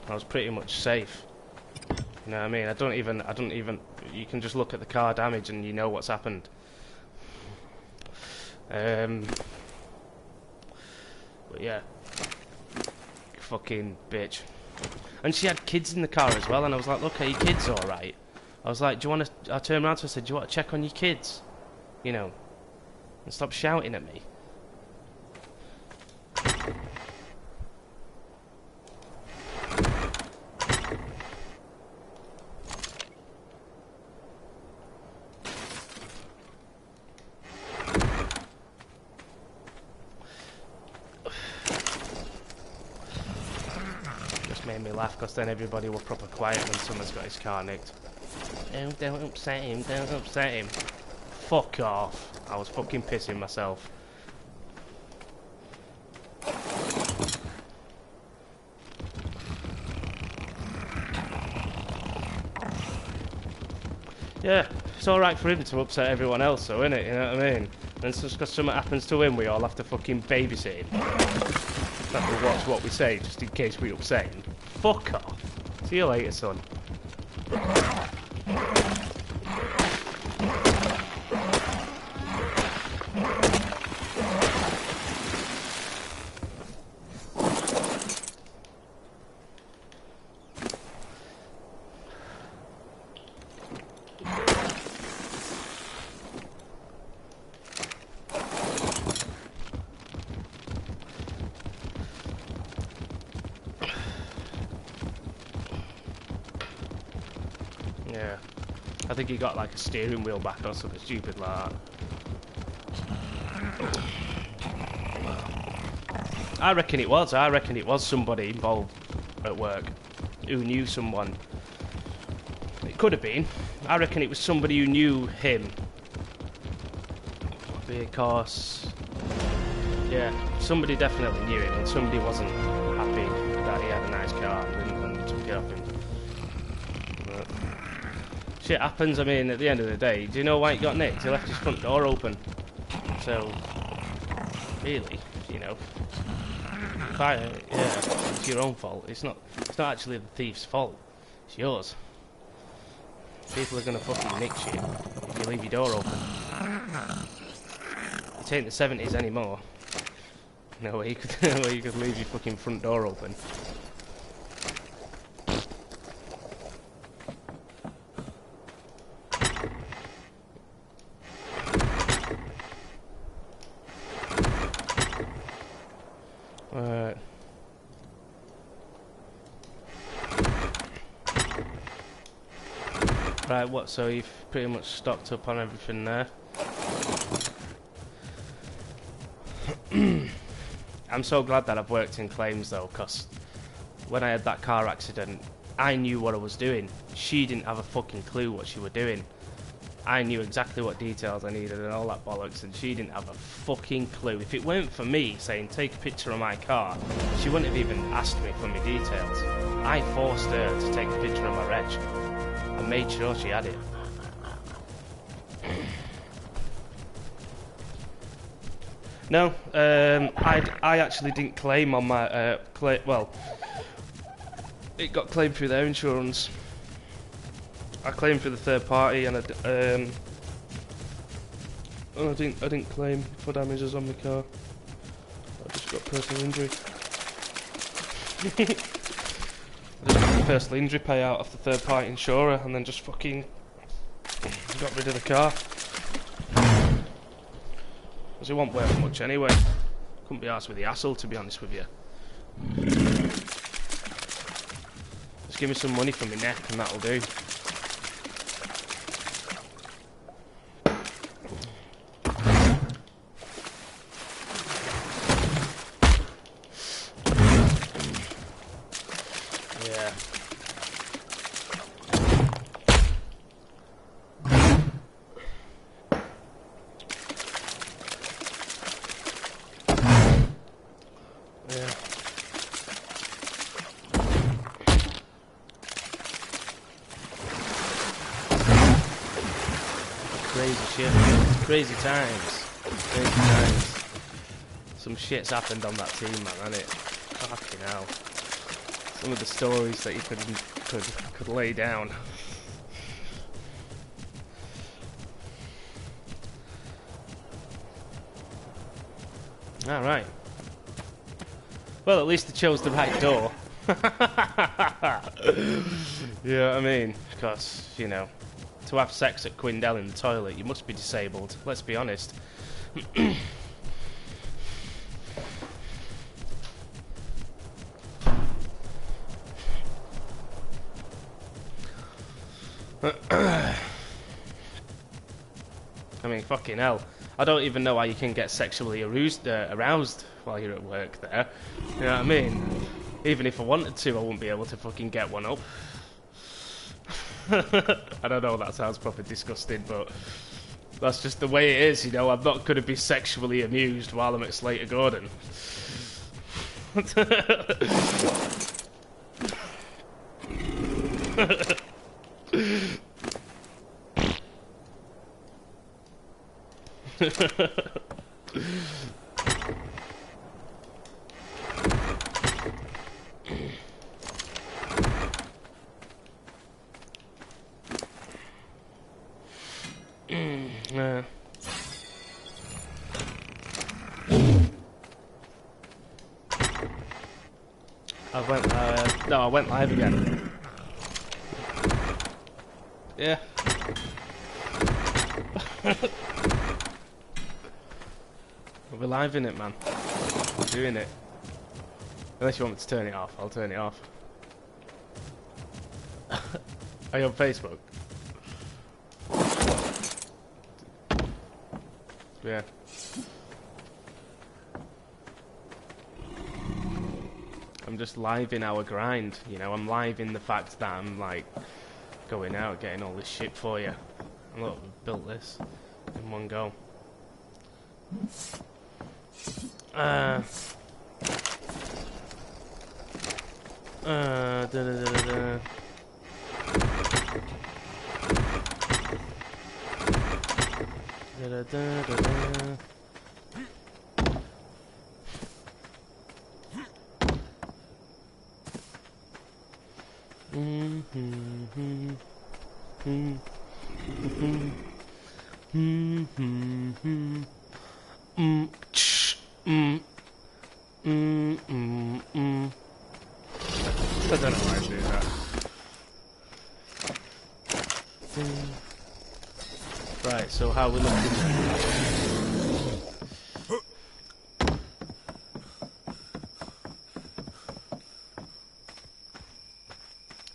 I was pretty much safe. You know what I mean? I don't even. You can just look at the car damage and you know what's happened. But yeah, fucking bitch. And she had kids in the car as well, and I was like, look, are your kids alright? I was like, do you want to... I turned around to her and said, do you want to check on your kids? You know, and stop shouting at me. Made me laugh because then everybody were proper quiet when someone's got his car nicked. Oh, don't upset him, don't upset him. Fuck off. I was fucking pissing myself. Yeah, it's alright for him to upset everyone else though, innit? You know what I mean? And it's just because something happens to him, we all have to fucking babysit him. That will watch what we say, just in case we upset him. Fuck off. See you later, son. Yeah, I think he got like a steering wheel back or something stupid like that. I reckon it was somebody involved at work who knew someone. It could have been. I reckon it was somebody who knew him. Because, yeah, somebody definitely knew him and somebody wasn't happy that he had a nice car and took it off him. Shit happens. I mean, at the end of the day, do you know why he got nicked? He left his front door open. So, really, you know, yeah, it's your own fault. It's not actually the thief's fault. It's yours. People are gonna fucking nick shit if you leave your door open. It ain't the 70s anymore. No way you could leave your fucking front door open. Right, what, so you've pretty much stocked up on everything there? I'm so glad that I've worked in claims though, because when I had that car accident, I knew what I was doing. She didn't have a fucking clue what she was doing. I knew exactly what details I needed and all that bollocks, and she didn't have a fucking clue. If it weren't for me saying, take a picture of my car, she wouldn't have even asked me for my details. I forced her to take a picture of my reg. I made sure she had it. No, I actually didn't claim on my, well, it got claimed through their insurance. I claimed for the third party, and I didn't claim for damages on my car. I just got personal injury. I just got the personal injury payout off the third party insurer, and then just fucking got rid of the car. Because it won't worth much anyway. Couldn't be arsed with the hassle, to be honest with you. Just give me some money for my neck, and that'll do. Crazy times. Crazy times. Some shit's happened on that team, man, hasn't it? Fucking hell. Some of the stories that you could lay down. Alright. Well, at least they chose the right door. You know what I mean? Because, you know, to have sex at Quindell in the toilet, you must be disabled. Let's be honest. I mean, fucking hell. I don't even know how you can get sexually aroused while you're at work there. You know what I mean? Even if I wanted to, I wouldn't be able to fucking get one up. I don't know, that sounds proper disgusting, but that's just the way it is, you know. I'm not going to be sexually amused while I'm at Slater Gordon. I went live again. Yeah. We're live in it, man. We're doing it. Unless you want me to turn it off, I'll turn it off. Are you on Facebook? Yeah. I'm just live in our grind, you know. I'm live in the fact that I'm like going out, getting all this shit for you. And look, we've built this in one go. Da da da da da. Da da da da da. I don't know why I do that. Right, so how we looking then?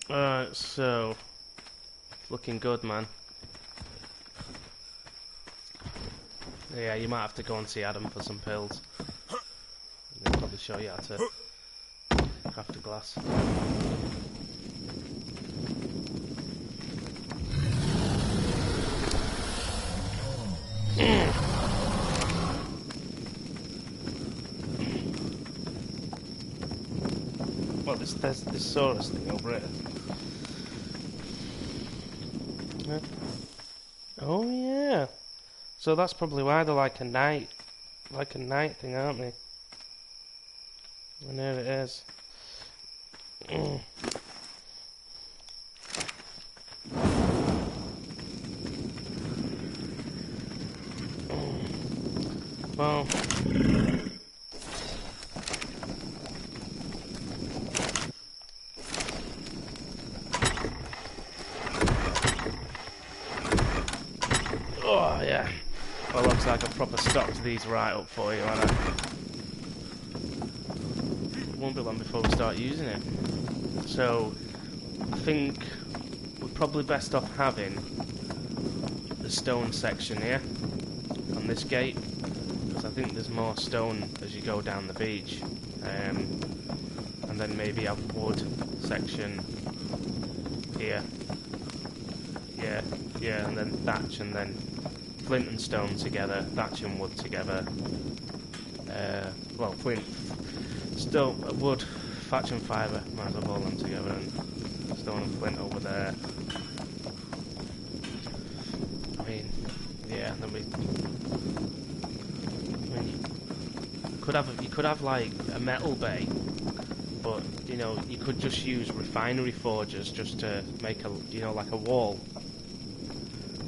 Alright, so Looking good, man. Yeah, you might have to go and see Adam for some pills. He'll probably show you how to craft a glass. Well, there's this Saurus thing over here. Yeah. Oh yeah. So that's probably why they're like a night thing, aren't they? And there it is. Well. Oh yeah. Well, looks like I've proper stocked these right up for you, haven't I? It won't be long before we start using it. So, I think we're probably best off having the stone section here on this gate, because I think there's more stone as you go down the beach. And then maybe have wood section here. Yeah, and then thatch, and then flint and stone together, thatch and wood together. Well, flint, stone, wood, thatch and fibre, might as well hold them together, and stone and flint over there. I mean, yeah, and then you could have like a metal bay, but you know, you could just use refinery forges just to make a, you know, like a wall.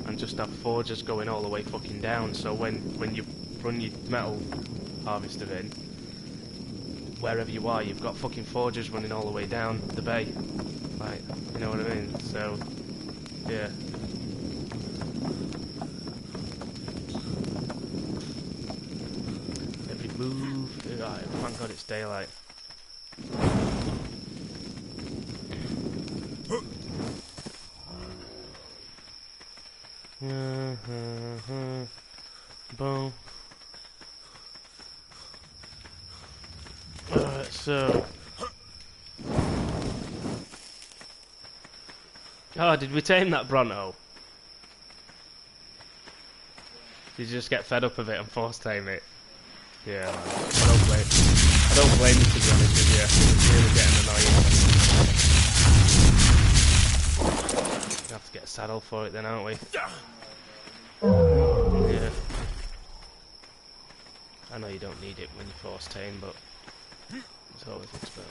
And just have forges going all the way fucking down, so when you run your metal harvester in, wherever you are, you've got fucking forges running all the way down the bay. Like, you know what I mean? So, yeah. Every move... Right, thank God it's daylight. Boom. Alright, so... Oh, did we tame that Bronto? Did you just get fed up of it and force tame it? Yeah, man. I don't blame you, to be honest with you. It's really getting annoying. We have to get a saddle for it then, aren't we? Yeah. I know you don't need it when you force tame, but it's always expensive.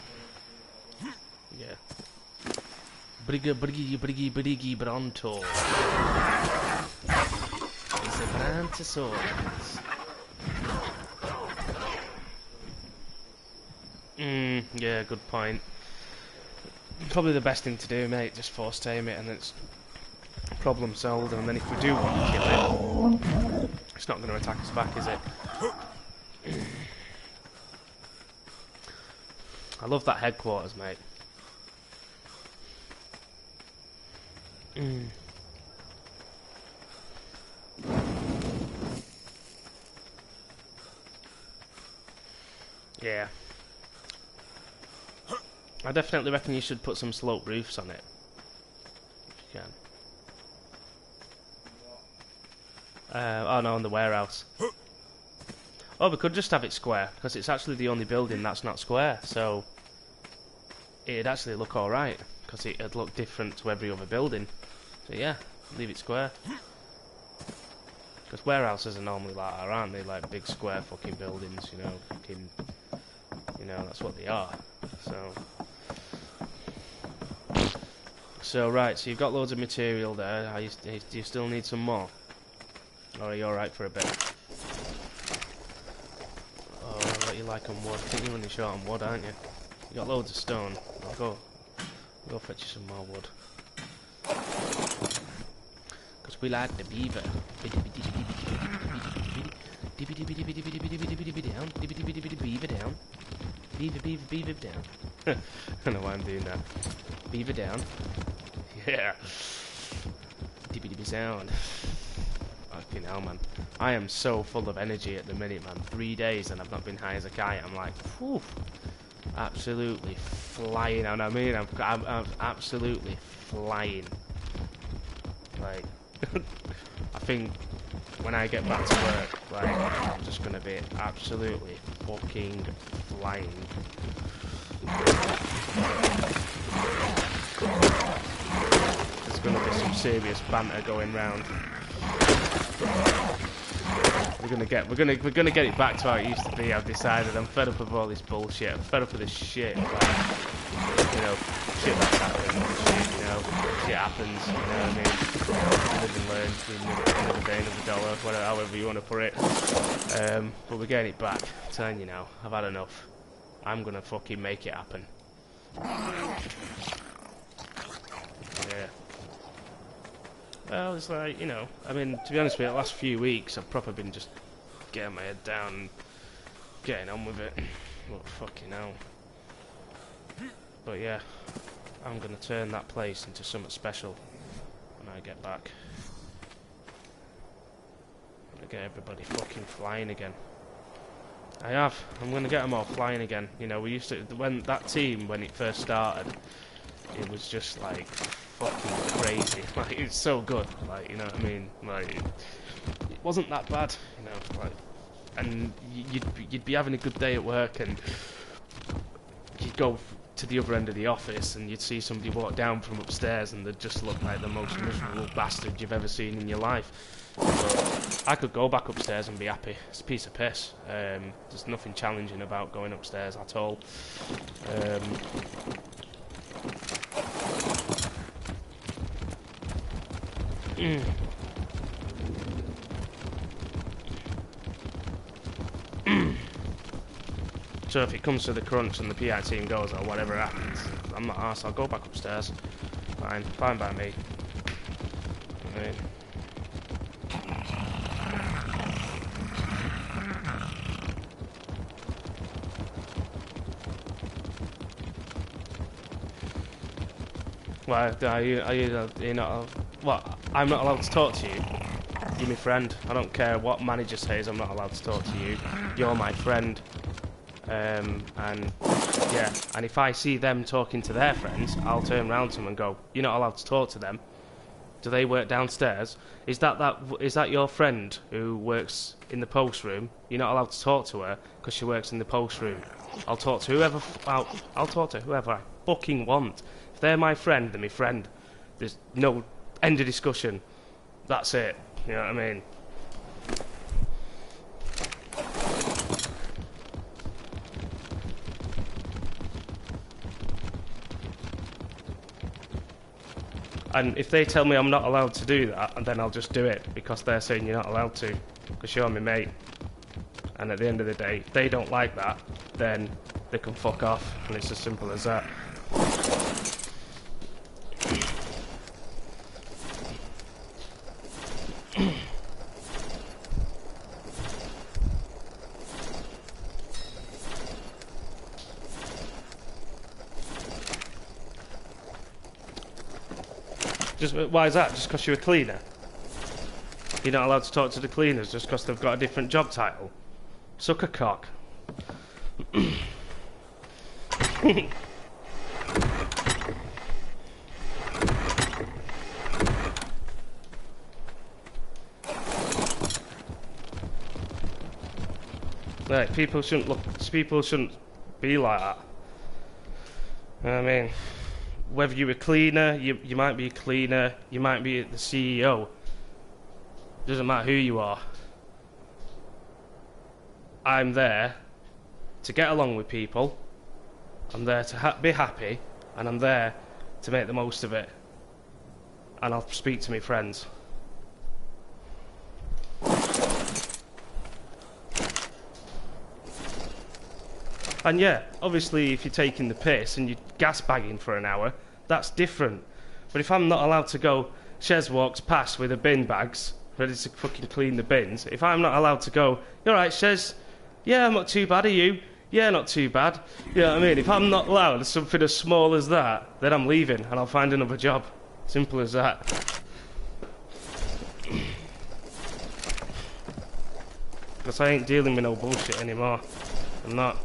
Yeah. Briggy Bronto. It's a Brontosaurus. Yeah, good point. Probably the best thing to do, mate, just force tame it and it's problem solved, and then if we do want to kill it, it's not going to attack us back, is it? I love that headquarters, mate. Yeah. I definitely reckon you should put some slope roofs on it. If you can. Oh no, on the warehouse. Oh, we could just have it square, because it's actually the only building that's not square, so it'd actually look alright, because it'd look different to every other building. So yeah, leave it square. Because warehouses are normally like that, aren't they? Like big square fucking buildings, you know, fucking, you know, that's what they are. So right, so you've got loads of material there. Do you still need some more? Or are you alright for a bit? Oh, what you like on wood? I think you're running short on wood, aren't you? You got loads of stone. I'll go fetch you some more wood. Because we like the beaver. Beaver down. Beaver down. I don't know why I'm doing that. Beaver down. Yeah. Dippy sound. Fucking hell, man. I am so full of energy at the minute, man. 3 days and I've not been high as a kite. I'm like, whew, absolutely flying. And I mean, I'm absolutely flying. Like, I think when I get back to work, like, I'm just gonna be absolutely fucking flying. There's gonna be some serious banter going round. We're gonna get it back to how it used to be. I've decided. I'm fed up of all this bullshit. I'm fed up of this shit. Like, you know, shit that's happening. Shit, you know, shit happens. You know what I mean? Live and learn. Another day, another dollar, whatever, however you want to put it. But we're getting it back. I'm telling you now, I've had enough. I'm gonna fucking make it happen. Yeah. Well, it's like, you know, I mean, to be honest with you, the last few weeks I've probably been just getting my head down and getting on with it. But fucking hell. But yeah, I'm gonna turn that place into something special when I get back. I'm gonna get everybody fucking flying again. I have. I'm gonna get them all flying again. You know, we used to, when that team, when it first started, it was just like fucking crazy. Like, it's so good. Like, you know what I mean? Like, it wasn't that bad. You know, like, and you'd be having a good day at work, and you'd go to the other end of the office, and you'd see somebody walk down from upstairs, and they'd just look like the most miserable bastard you've ever seen in your life. But I could go back upstairs and be happy. It's a piece of piss. There's nothing challenging about going upstairs at all. So if it comes to the crunch and the PI team goes or whatever happens, I'm not arsed. I'll go back upstairs. Fine by me. I mean, why are you not? What? I'm not allowed to talk to you. You're my friend. I don't care what manager says. I'm not allowed to talk to you. You're my friend. And yeah, and if I see them talking to their friends, I'll turn around to them and go, "You're not allowed to talk to them. Do they work downstairs? Is that your friend who works in the post room? You're not allowed to talk to her because she works in the post room. I'll talk to whoever. I'll talk to whoever I fucking want. If they're my friend, they're my friend. There's no end of discussion. That's it. You know what I mean?" And if they tell me I'm not allowed to do that, then I'll just do it because they're saying you're not allowed to, because you're my mate. And at the end of the day, if they don't like that, then they can fuck off, and it's as simple as that. Why is that? Just because you're a cleaner? You're not allowed to talk to the cleaners just because they've got a different job title? Suck a cock. Right, people shouldn't be like that. You know what I mean? Whether you're a cleaner, you might be a cleaner, you might be the CEO. Doesn't matter who you are. I'm there to get along with people. I'm there to be happy, and I'm there to make the most of it. And I'll speak to my friends. And yeah, obviously if you're taking the piss and you're gas bagging for an hour, that's different. But if I'm not allowed to go, Shez walks past with the bin bags, ready to fucking clean the bins. If I'm not allowed to go, "You alright, Shez? Yeah, I'm not too bad, are you? Yeah, not too bad." You know what I mean? If I'm not allowed something as small as that, then I'm leaving and I'll find another job. Simple as that. Because I ain't dealing with no bullshit anymore. I'm not.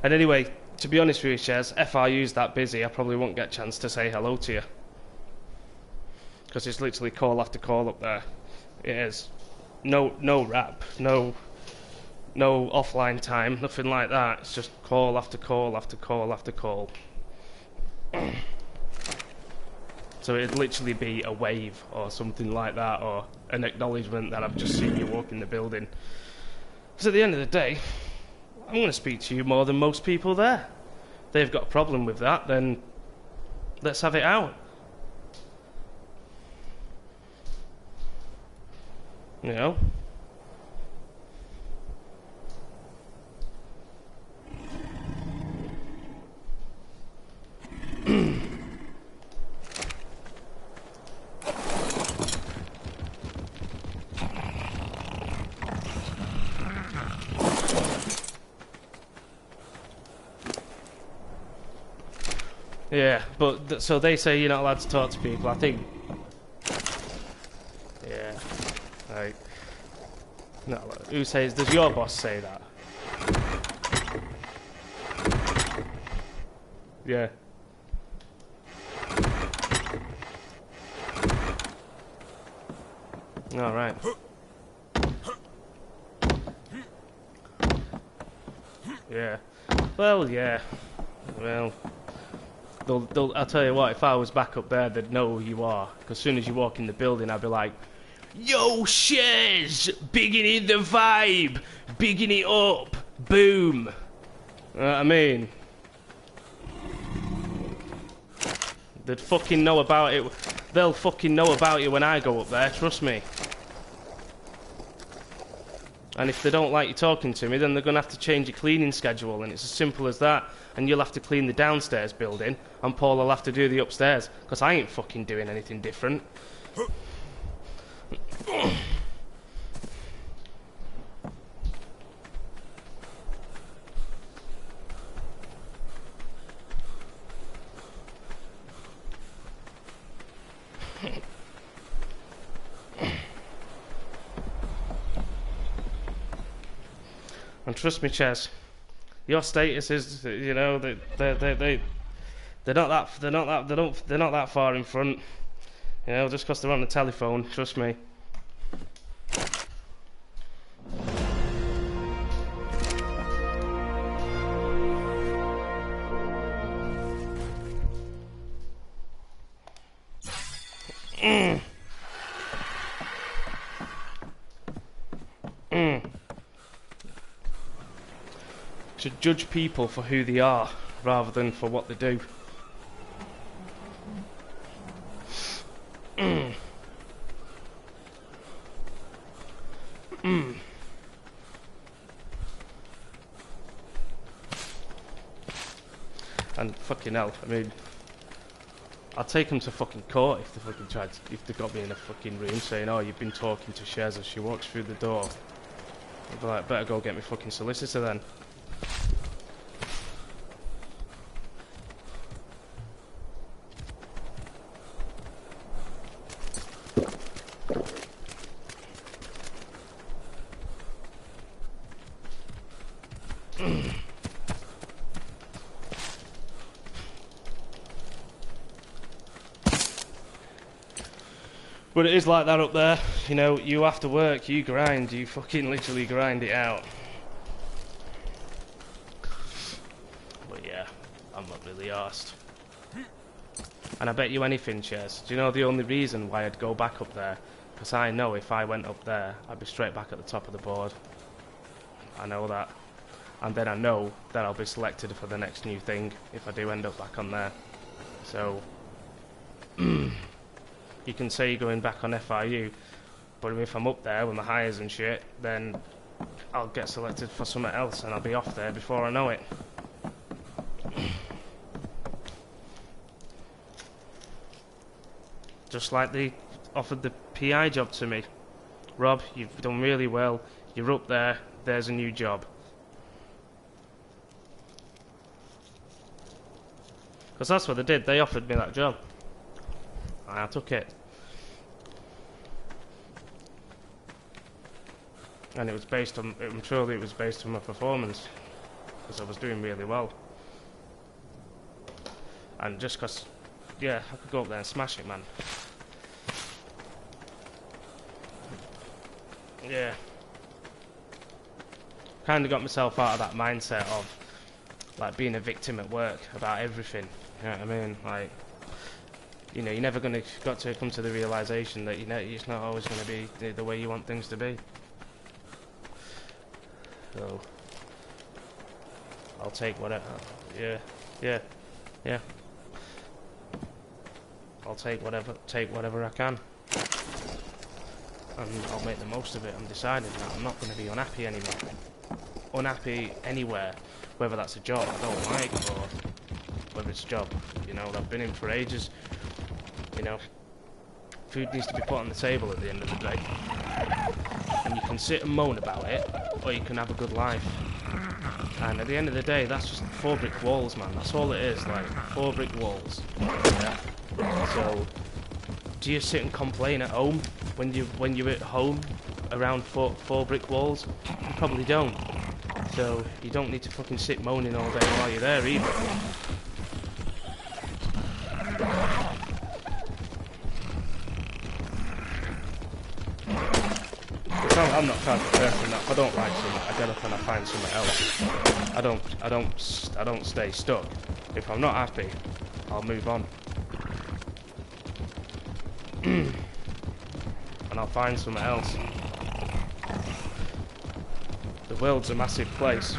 And anyway, to be honest with you, Shez, FRU's that busy, I probably won't get a chance to say hello to you. Because it's literally call after call up there. It is. No rap, no offline time, nothing like that. It's just call after call after call after call. So it'd literally be a wave or something like that, or an acknowledgement that I've just seen you walk in the building. Because at the end of the day, I'm going to speak to you more than most people there. If they've got a problem with that, then let's have it out. You know? Yeah, but so they say you're not allowed to talk to people. I think. Yeah, right. No, who says? Does your boss say that? Yeah. All right. Yeah. Well, yeah. Well. I'll tell you what, if I was back up there, they'd know who you are. Because as soon as you walk in the building, I'd be like, yo, Shez! Bigging in the vibe! Bigging it up! Boom! You know what I mean? They'd fucking know about it. They'll fucking know about you when I go up there, trust me. And if they don't like you talking to me, then they're going to have to change your cleaning schedule, and it's as simple as that. And you'll have to clean the downstairs building, and Paul will have to do the upstairs, because I ain't fucking doing anything different. And trust me, Ches, your status is, you know, they're not that far in front. You know, just because they're on the telephone, trust me. Should judge people for who they are rather than for what they do. And fucking hell, I mean, I'd take them to fucking court if they fucking tried to, if they got me in a fucking room saying, oh, you've been talking to Shez as she walks through the door. I'd be like, better go get me fucking solicitor then. But it is like that up there, you know, you have to work, you grind, you fucking literally grind it out. But yeah, I'm not really arsed. And I bet you anything, Ches, do you know the only reason why I'd go back up there? Because I know if I went up there, I'd be straight back at the top of the board. I know that. And then I know that I'll be selected for the next new thing if I do end up back on there. So... you can say you're going back on FRU, but if I'm up there with my hires and shit, then I'll get selected for something else and I'll be off there before I know it. Just like they offered the PI job to me. Rob, you've done really well. You're up there. There's a new job. Because that's what they did. They offered me that job. And I took it. And it was based on, I'm sure it was based on my performance. Because I was doing really well. And just because, yeah, I could go up there and smash it, man. Yeah. Kind of got myself out of that mindset of like being a victim at work about everything. You know what I mean? Like, you know, you're never got to come to the realization that it's not always going to be the way you want things to be. So I'll take whatever. Yeah. I'll take whatever I can. And I'll make the most of it. I'm deciding that I'm not going to be unhappy anymore. Unhappy anywhere, whether that's a job I don't like or whether it's a job, you know, I've been in for ages. You know, food needs to be put on the table at the end of the day. And you can sit and moan about it, or you can have a good life. And at the end of the day, that's just 4 brick walls, man. That's all it is, like 4 brick walls. Yeah. So, do you sit and complain at home when you're at home around four brick walls? You probably don't. So you don't need to fucking sit moaning all day while you're there either. I'm not the type of person that if I don't like something, I get up and I find something else. I don't stay stuck. If I'm not happy, I'll move on. And I'll find something else. The world's a massive place.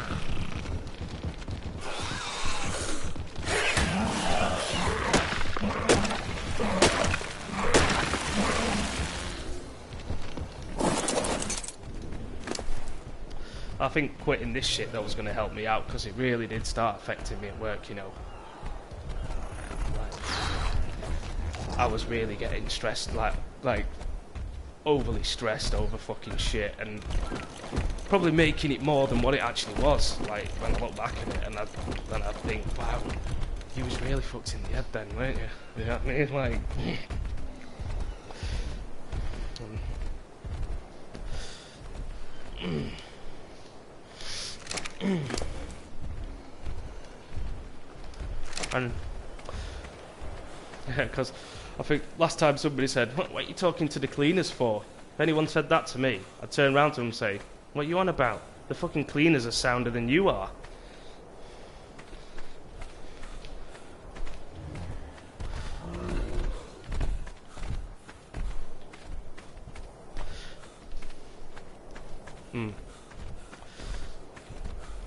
I think quitting this shit that was going to help me out, because it really did start affecting me at work, you know. I was really getting stressed, like overly stressed over fucking shit, and probably making it more than what it actually was. Like when I look back at it, and I think, wow, you was really fucked in the head then, weren't you? You know what I mean? Like, and yeah, because I think last time somebody said, what are you talking to the cleaners for? If anyone said that to me, I'd turn around to them and say, what are you on about? The fucking cleaners are sounder than you are.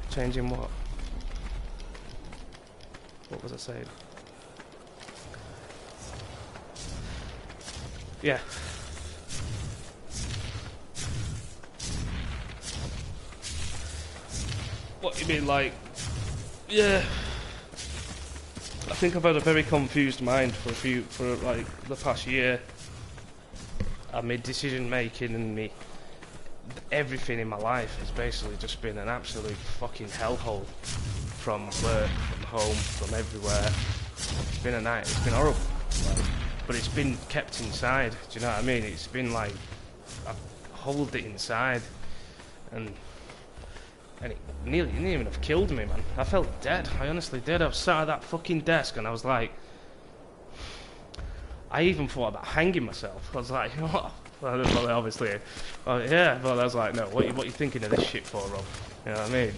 Changing what? What was I saying? Yeah. What you mean, like? Yeah. I think I've had a very confused mind for like the past year. I made decision making and everything in my life has basically just been an absolute fucking hellhole. From work, from home, from everywhere. It's been a night. It's been horrible. But it's been kept inside. Do you know what I mean? It's been like I've held it inside, and it didn't even have killed me, man. I felt dead. I honestly did. I was sat at that fucking desk, and I was like, I even thought about hanging myself. I was like, you know what? Well, obviously, yeah. But I was like, no. What you thinking of this shit for, Rob? You know what I mean?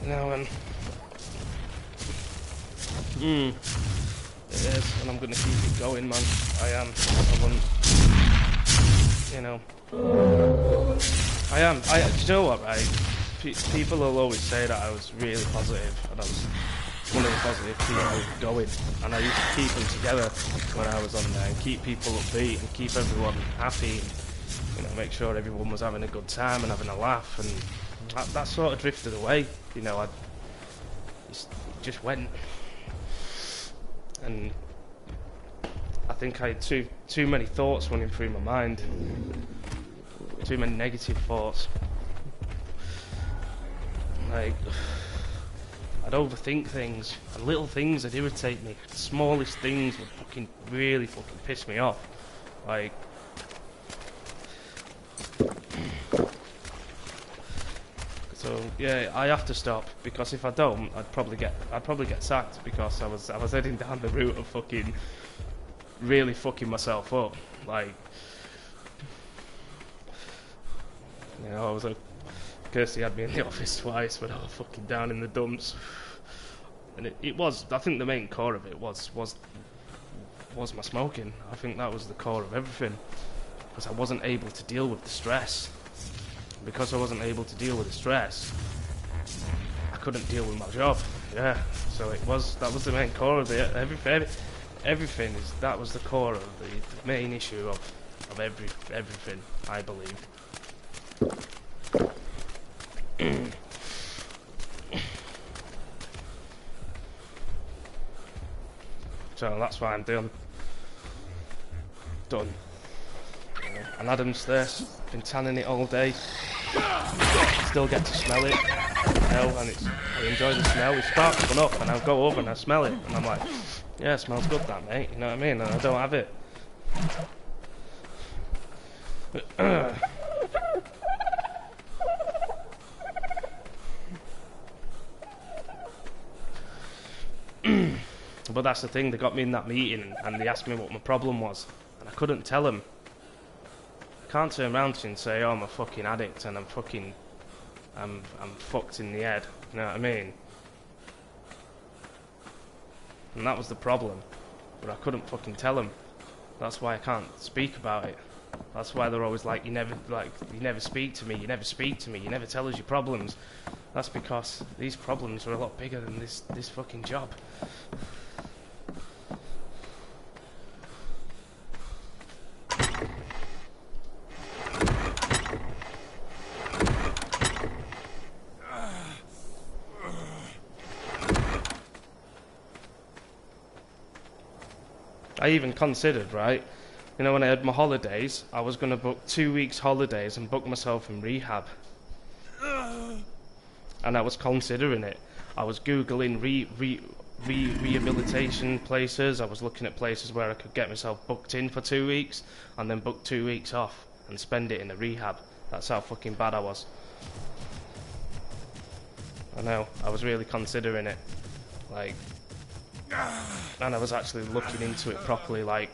Now it is, and I'm gonna keep it going, man. I am. I wouldn't, you know. I am. Do you know what, right? People will always say that I was really positive, and I was one of the positive people going, and I used to keep them together when I was on there, and keep people upbeat, and keep everyone happy, and, you know, make sure everyone was having a good time and having a laugh, and that sort of drifted away, you know. It just went, and I think I had too many thoughts running through my mind, too many negative thoughts. Like, I'd overthink things, and little things would irritate me. The smallest things would really piss me off. Like, so yeah, I have to stop, because if I don't, I'd probably get sacked, because I was heading down the route of really fucking myself up. Like, you know, I was Kirsty had me in the office twice when I was fucking down in the dumps, and it was, I think the main core of it was my smoking. I think that was the core of everything, because I wasn't able to deal with the stress. Because I wasn't able to deal with the stress, I couldn't deal with my job. Yeah, so that was the main core of it. Everything that was the core of the main issue of everything, I believe. So that's why I'm done. And Adam's there, been tanning it all day. Still get to smell it, you know, and I enjoy the smell. It sparks one up, and I'll go over and I smell it, and I'm like, yeah, it smells good, that, mate. You know what I mean? And I don't have it. But that's the thing, they got me in that meeting and they asked me what my problem was, and I couldn't tell them. I can't turn around to you and say, oh, I'm a fucking addict and I'm fucked in the head, you know what I mean? And that was the problem, but I couldn't fucking tell them. That's why I can't speak about it. That's why they're always like, you never speak to me, you never tell us your problems. That's because these problems are a lot bigger than this fucking job. I even considered, right, you know, when I had my holidays, I was going to book 2 weeks holidays and book myself in rehab. And I was considering it. I was Googling rehabilitation places. I was looking at places where I could get myself booked in for 2 weeks and then book 2 weeks off and spend it in a rehab. That's how fucking bad I was. I know, I was really considering it. Like, and I was actually looking into it properly, like,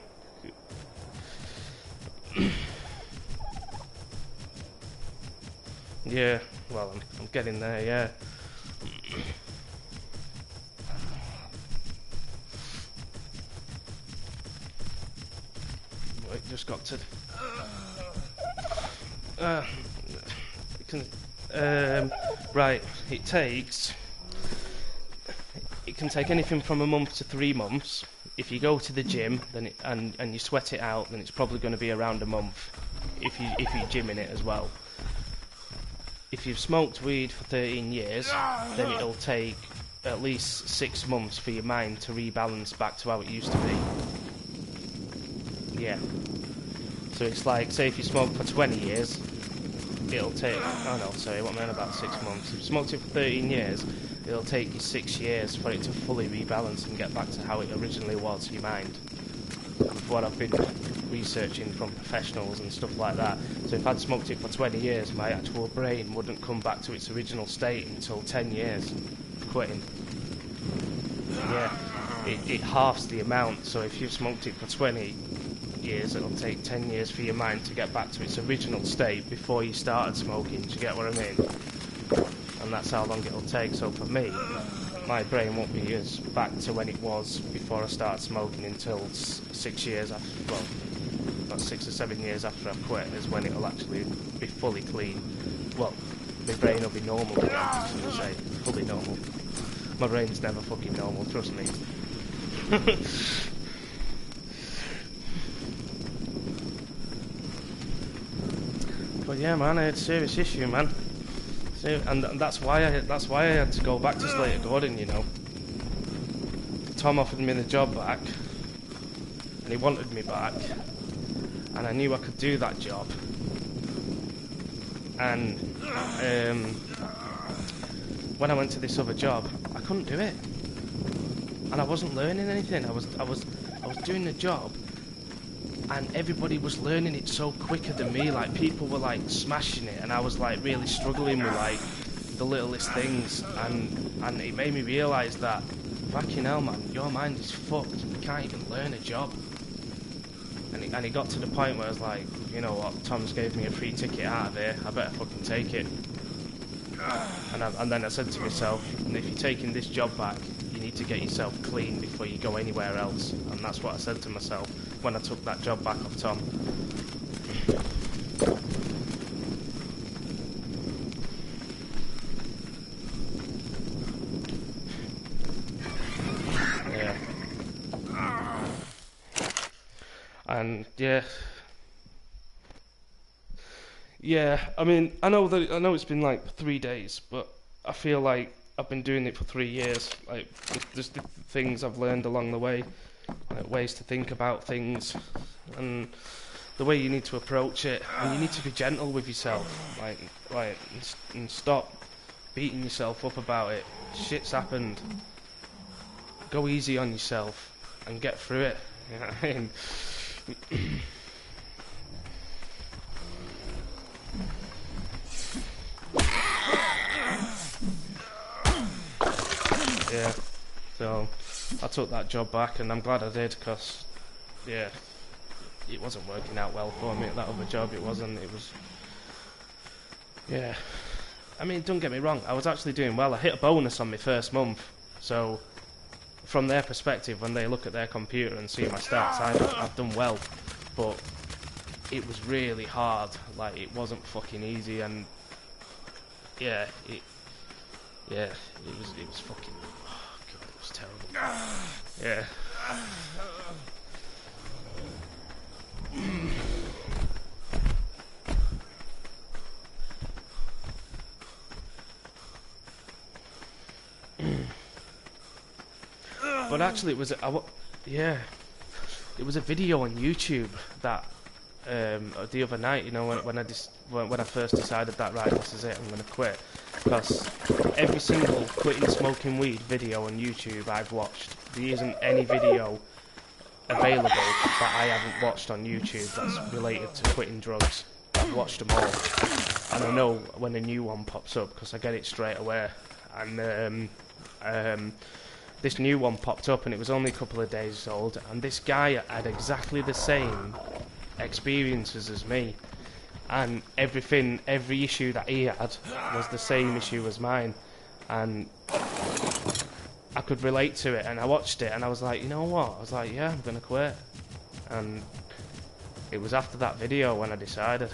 yeah, well, I'm getting there, yeah. Wait, just got to right, it can take anything from a month to 3 months. If you go to the gym then and you sweat it out, then it's probably going to be around a month if you're gymming it as well. If you've smoked weed for 13 years, then it'll take at least 6 months for your mind to rebalance back to how it used to be. Yeah. So it's like, say if you smoke for 20 years, it'll take, oh no, sorry, what am I on about, 6 months? If you smoked it for 13 years, it'll take you 6 years for it to fully rebalance and get back to how it originally was, your mind. From what I've been researching from professionals and stuff like that. So if I'd smoked it for 20 years, my actual brain wouldn't come back to its original state until 10 years of quitting. Yeah, it halves the amount, so if you've smoked it for 20 years, it'll take 10 years for your mind to get back to its original state before you started smoking, do you get what I mean? And that's how long it'll take. So for me, my brain won't be as back to when it was before I started smoking until 6 years after, well, about 6 or 7 years after I've quit is when it'll actually be fully clean. Well, my brain will be normal again, should I say. Fully normal. My brain's never fucking normal, trust me. But yeah, man, I had a serious issue, man. And that's why I had to go back to Slater Gordon, you know. Tom offered me the job back, and he wanted me back, and I knew I could do that job. And when I went to this other job, I couldn't do it, and I wasn't learning anything. I was doing the job, and everybody was learning it so quicker than me. Like, people were like smashing it, and I was like really struggling with like the littlest things, and it made me realise that, fucking hell, man, your mind is fucked. You can't even learn a job. And it got to the point where I was like, you know what, Tom's gave me a free ticket out of here, I better fucking take it. And then I said to myself, if you're taking this job back, you need to get yourself clean before you go anywhere else. And that's what I said to myself when I took that job back off Tom. Yeah. And yeah, I mean, I know it's been like 3 days, but I feel like I've been doing it for 3 years. Like, there's the things I've learned along the way, like ways to think about things, and the way you need to approach it, and you need to be gentle with yourself, and stop beating yourself up about it. Shit's happened. Go easy on yourself and get through it. You know what I mean? Yeah, so I took that job back, and I'm glad I did, because, yeah, it wasn't working out well for me at that other job. It was, yeah. I mean, don't get me wrong, I was actually doing well. I hit a bonus on my first month, so from their perspective, when they look at their computer and see my stats, I've done well, but it was really hard. Like, it wasn't fucking easy, and yeah, it was fucking, oh god, it was terrible. Yeah. But actually, it was it was a video on YouTube that the other night, you know, when I first decided that, right, this is it, I'm gonna quit, because every single quitting smoking weed video on YouTube I've watched, there isn't any video available that I haven't watched on YouTube that's related to quitting drugs. I've watched them all, and I know when a new one pops up because I get it straight away. And this new one popped up, and it was only a couple of days old, and this guy had exactly the same experiences as me, and every issue that he had was the same issue as mine, and I could relate to it. And I watched it, and I was like, you know what, I was like, yeah, I'm gonna quit. And it was after that video when I decided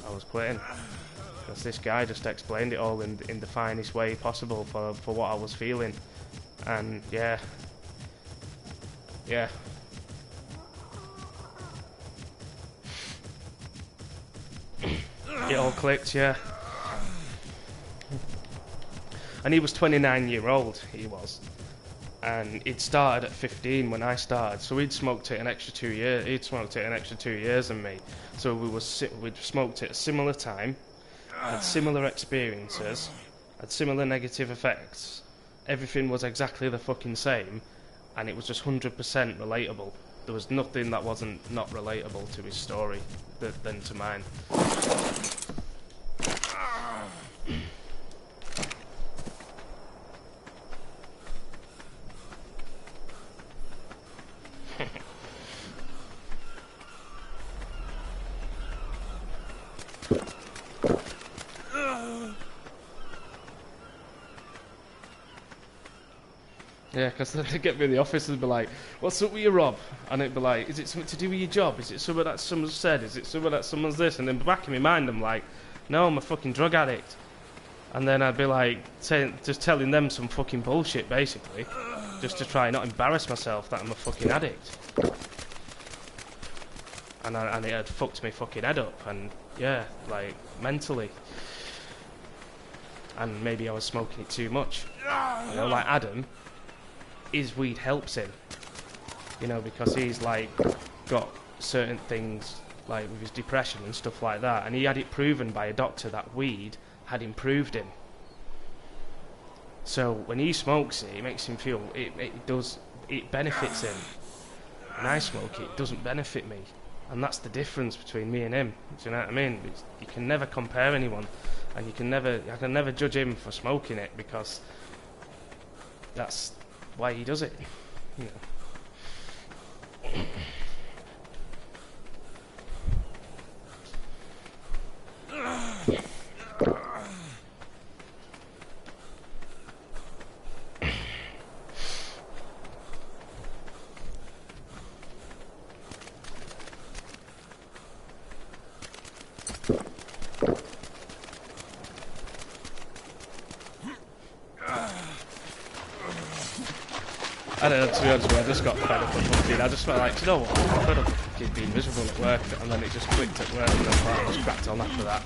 I was quitting, because this guy just explained it all in the finest way possible for what I was feeling. And yeah, it all clicked, yeah. And he was 29-year-old, he was. And he'd started at 15 when I started, so he'd smoked it an extra 2 years. He'd smoked it an extra 2 years than me. So we'd smoked it at a similar time, had similar experiences, had similar negative effects. Everything was exactly the fucking same, and it was just 100% relatable. There was nothing that wasn't not relatable to his story than to mine. Yeah, because they'd get me in the office and be like, "What's up with you, Rob?" And it'd be like, "Is it something to do with your job? Is it something that someone said? Is it something that someone's this?" And then back in my mind, I'm like, "No, I'm a fucking drug addict." And then I'd be like, just telling them some fucking bullshit, basically, just to try not embarrass myself that I'm a fucking addict. And it had fucked me fucking head up, and yeah, like mentally. And maybe I was smoking it too much. You know, like Adam, his weed helps him. You know, because he's like got certain things like with his depression and stuff like that, and he had it proven by a doctor that weed had improved him. So when he smokes it, it makes him feel it benefits him. When I smoke it, it doesn't benefit me. And that's the difference between me and him. Do you know what I mean? You can never compare anyone, and I can never judge him for smoking it, because that's why he does it. You know. I don't know, to be honest with you, I just got fed up with fucking, I just felt like, do you know what, I'm fed up with fucking being miserable at work, and then it just clicked at work, and then I just cracked on after that.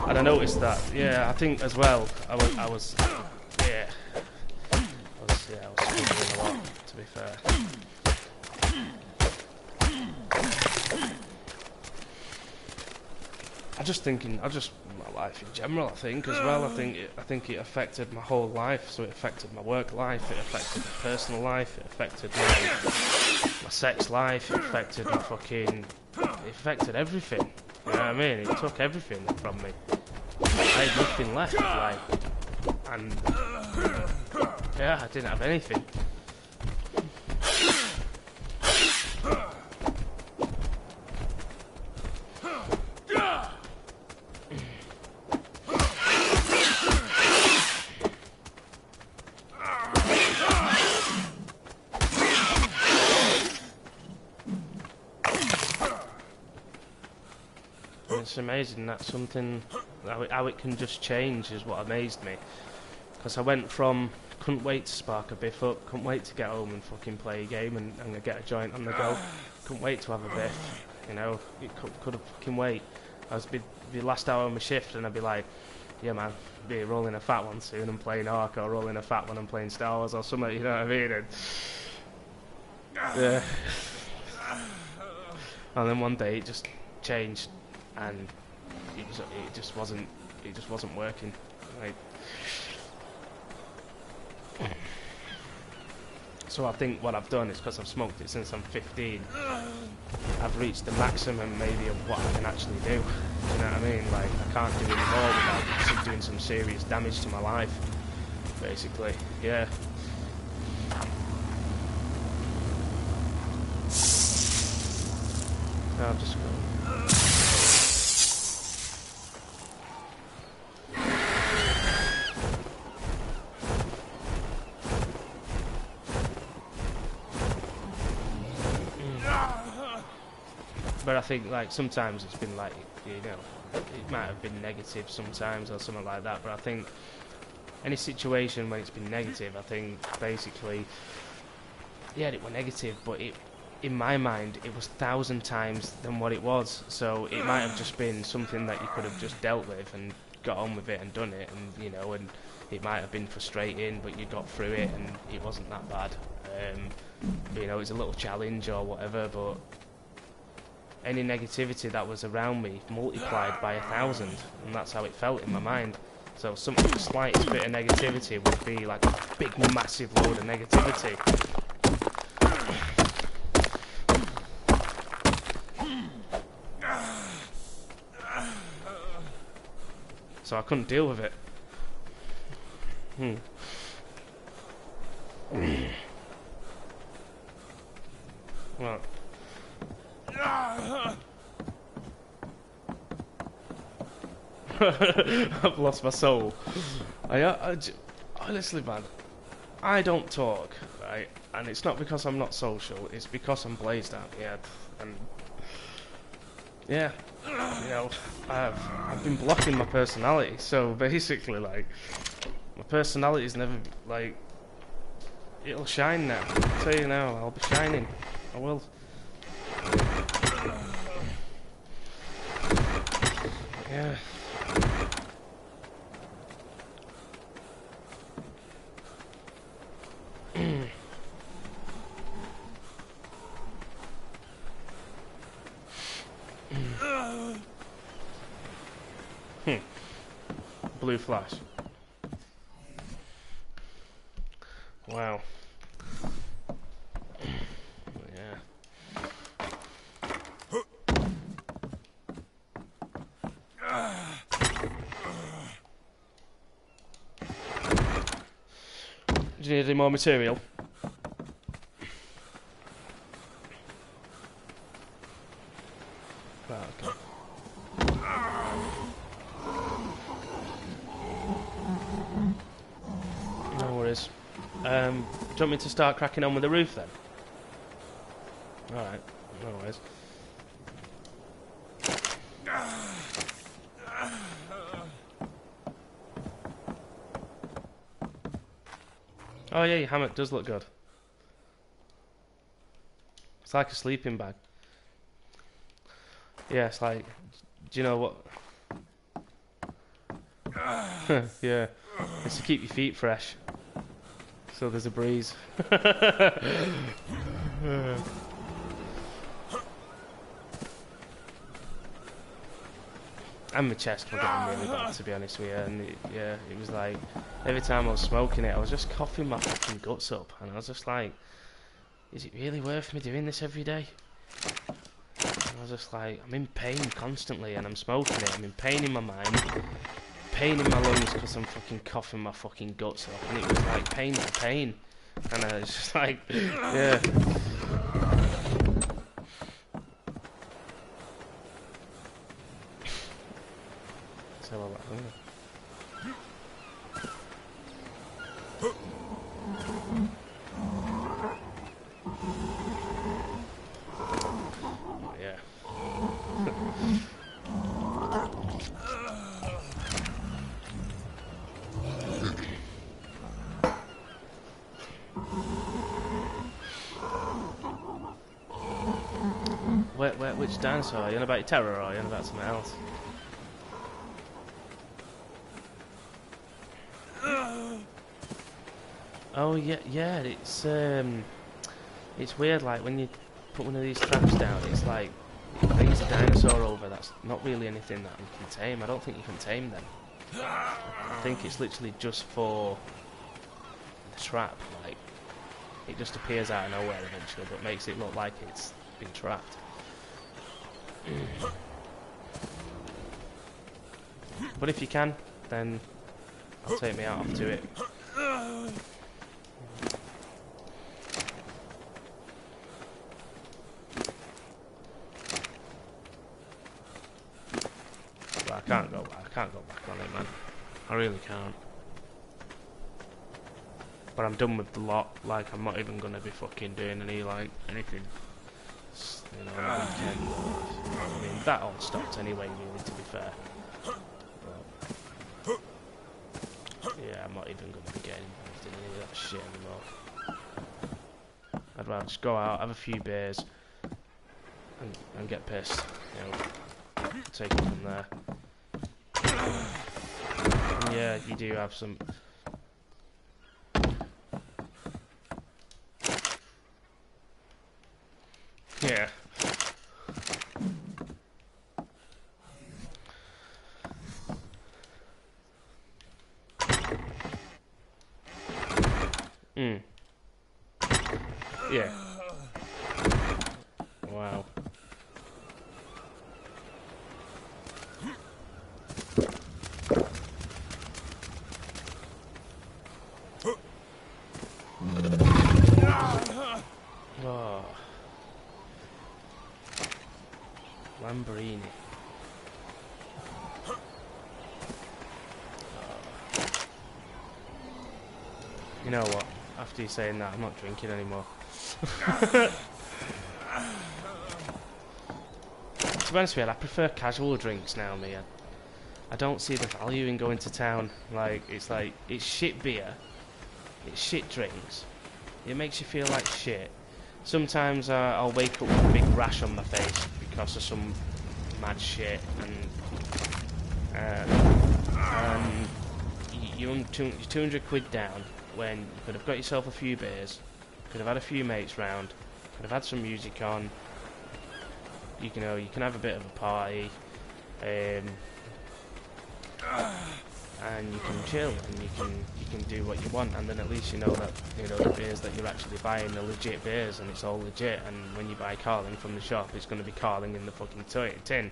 And I noticed that, yeah, I think as well, I was struggling a lot, to be fair. My life in general, I think, as well. I think it affected my whole life. So it affected my work life, it affected my personal life, it affected my sex life, it affected everything. You know what I mean? It took everything from me. I had nothing left, like, and yeah, I didn't have anything. It's amazing that how it can just change is what amazed me. Because I went from couldn't wait to spark a biff up, couldn't wait to get home and fucking play a game and get a joint on the go, couldn't wait to have a biff, you know, it could have fucking wait. I was be last hour of my shift and I'd be like, yeah man, be rolling a fat one soon and playing Ark, or rolling a fat one and playing Star Wars or something, you know what I mean? And yeah. And then one day it just changed. And it just wasn't working. Like, so I think what I've done is, because I've smoked it since I'm 15, I've reached the maximum maybe of what I can actually do. You know what I mean? Like, I can't do any more without doing some serious damage to my life, basically. Yeah. I'll just go. But I think, like, sometimes it's been like, you know, it might have been negative sometimes or something like that, but I think any situation when it's been negative, I think basically, yeah, it was negative, but in my mind, it was 1,000 times than what it was. So it might have just been something that you could have just dealt with and got on with it and done it, and you know, and it might have been frustrating, but you got through it and it wasn't that bad. You know, it's a little challenge or whatever, but any negativity that was around me multiplied by 1,000, and that's how it felt in my mind. So the slightest bit of negativity would be like a big, massive load of negativity. So I couldn't deal with it. Well. I've lost my soul. Honestly, man, I don't talk, right? And it's not because I'm not social. It's because I'm blazed out the head. And yeah, you know, I've been blocking my personality. So basically, like, my personality's never like. It'll shine now. I'll tell you now, I'll be shining. I will. Yeah. Blue flash. Wow. Yeah. Do you need any more material? Right, okay. No worries. Do you want me to start cracking on with the roof then? Alright, no worries. Oh yeah, your hammock does look good. It's like a sleeping bag. Yeah, it's like, do you know what? Yeah, it's to keep your feet fresh. So there's a breeze. And my chest was getting really bad, to be honest with you. And it was like, every time I was smoking it, I was just coughing my fucking guts up. And I was just like, is it really worth me doing this every day? And I was just like, I'm in pain constantly, and I'm smoking it. I'm in pain in my mind, pain in my lungs because I'm fucking coughing my fucking guts up. And it was like pain for pain. And I was just like, yeah. So all that hunger. Oh, yeah. Which dinosaur? Are you on about your terror or are you on about something else? Oh yeah, it's weird, like when you put one of these traps down, it's like it brings a dinosaur over. That's not really anything that you can tame. I don't think you can tame them. I think it's literally just for the trap, like it just appears out of nowhere eventually, but makes it look like it's been trapped. But if you can, then I'll take me out up to it. But I can't go back on it, man. I really can't. But I'm done with the lot. Like, I'm not even gonna be fucking doing anything. You know, on the weekend. I mean, that all stopped anyway, really, to be fair. But, yeah, I'm not even gonna be getting involved in any of that shit anymore. I'd rather just go out, have a few beers, and get pissed. You know, take it from there. And yeah, you do have some. Yeah. Yeah. Wow. Oh. Lamborghini. You know what? After you saying that, I'm not drinking anymore. To be honest with you, I prefer casual drinks now, me. I don't see the value in going to town. It's shit beer. It's shit drinks. It makes you feel like shit. Sometimes I'll wake up with a big rash on my face because of some mad shit, and you're 200 quid down when you could have got yourself a few beers, could have had a few mates round, could have had some music on. You can have a bit of a party, and you can chill, and you can do what you want, and then at least you know that the beers that you're actually buying are legit beers, and it's all legit. And when you buy Carling from the shop, it's going to be Carling in the fucking tin.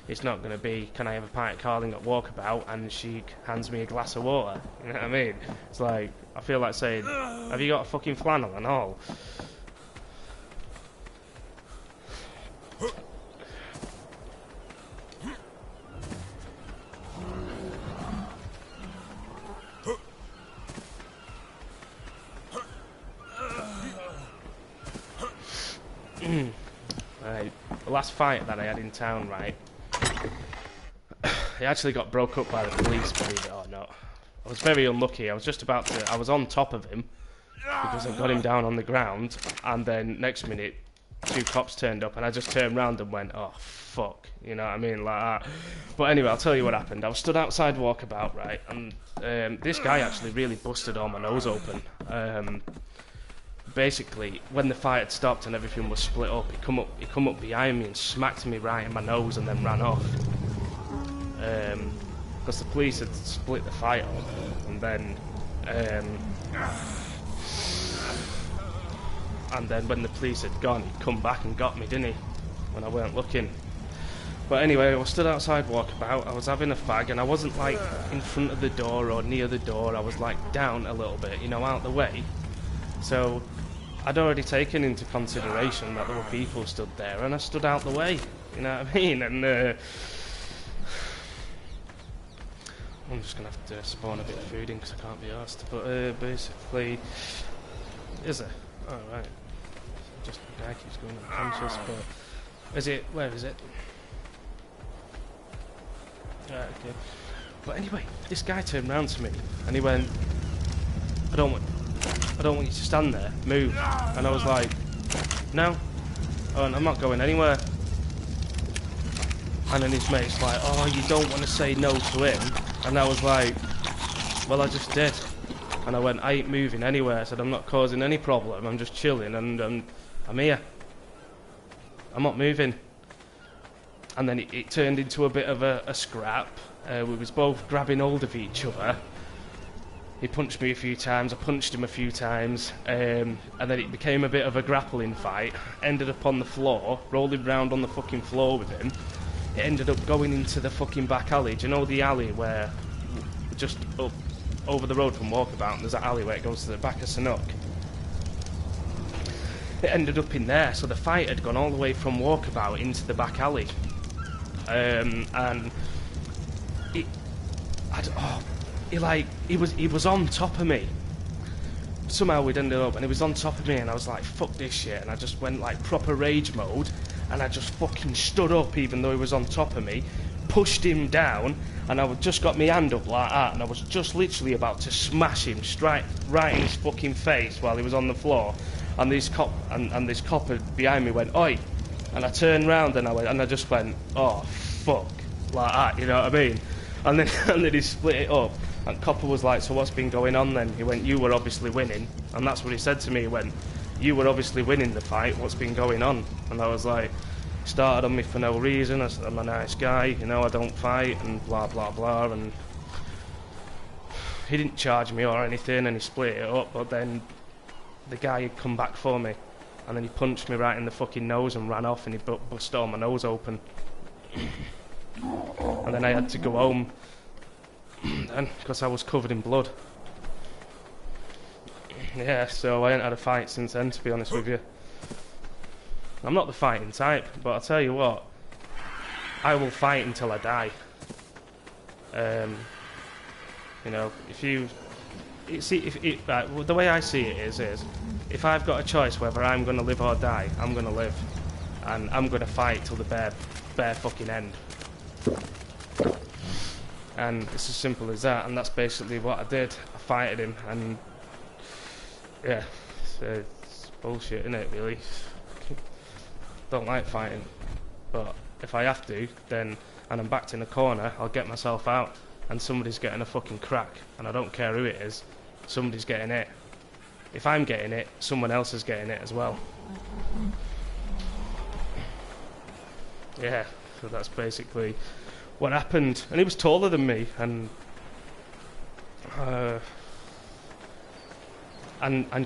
It's not going to be, can I have a pint of Carling at Walkabout, and she hands me a glass of water. You know what I mean? It's like, I feel like saying, have you got a fucking flannel and all? Right, the last fight that I had in town, right, it actually got broke up by the police, believe it or not. I was very unlucky. I was on top of him because I got him down on the ground, and then next minute 2 cops turned up, and I just turned round and went, oh fuck, you know what I mean, like that. But anyway, I'll tell you what happened. I was stood outside Walkabout, right, and this guy actually really busted all my nose open. Basically, when the fight had stopped and everything was split up, he come up behind me and smacked me right in my nose and then ran off. Because the police had split the fight up, and then when the police had gone, he'd come back and got me, didn't he? When I weren't looking. But anyway, I was stood outside Walkabout, I was having a fag, and I wasn't like in front of the door or near the door, I was like down a little bit, out the way. So I'd already taken into consideration that there were people stood there, and I stood out the way, you know what I mean? And I'm just going to have to spawn a bit of food in because I can't be arsed. But basically, is it? Oh, right. Just the guy keeps going unconscious, but where is it? Right, okay. But anyway, this guy turned round to me and he went, I don't want you to stand there, move. And I was like, no, I'm not going anywhere. And then his mate's like, oh, you don't want to say no to him. And I was like, well, I just did. And I went, I ain't moving anywhere. I said, I'm not causing any problem, I'm just chilling, and I'm here. I'm not moving. And then it turned into a bit of a scrap. We was both grabbing hold of each other. He punched me a few times, I punched him a few times, and then it became a bit of a grappling fight. Ended up on the floor, rolling round on the fucking floor with him. It ended up going into the fucking back alley. Do you know the alley where, just up over the road from Walkabout, and there's that alley where it goes to the back of Sanook? It ended up in there, so the fight had gone all the way from Walkabout into the back alley. And he was on top of me. Somehow we'd ended up, and he was on top of me, and I was like, fuck this shit, and I just went like proper rage mode, and I just fucking stood up even though he was on top of me, pushed him down, and I just got my hand up like that, and I was just literally about to smash him straight right in his fucking face while he was on the floor, and this cop behind me went, oi, and I turned round and I just went, oh fuck, like that, you know what I mean? And then he split it up, and Copper was like, so what's been going on then? He went, you were obviously winning. And that's what he said to me. He went, you were obviously winning the fight, what's been going on? And I was like, started on me for no reason, I said, I'm a nice guy, I don't fight, and blah blah blah. And he didn't charge me or anything, and he split it up, but then the guy had come back for me, and then he punched me right in the fucking nose and ran off, and he busted all my nose open. And then I had to go home, and because I was covered in blood. Yeah, so I ain't had a fight since then, to be honest with you. I'm not the fighting type, but I'll tell you what, I will fight until I die. If you see, the way I see it is if I've got a choice whether I'm going to live or die, I'm going to live, and I'm going to fight till the bare fucking end. And it's as simple as that, and that's basically what I did. I fighted him, and yeah, it's bullshit, isn't it, really? Don't like fighting, but if I have to, then, and I'm backed in a corner, I'll get myself out, and somebody's getting a fucking crack, and I don't care who it is, somebody's getting it. If I'm getting it, someone else is getting it as well. Yeah, so that's basically what happened. And he was taller than me, and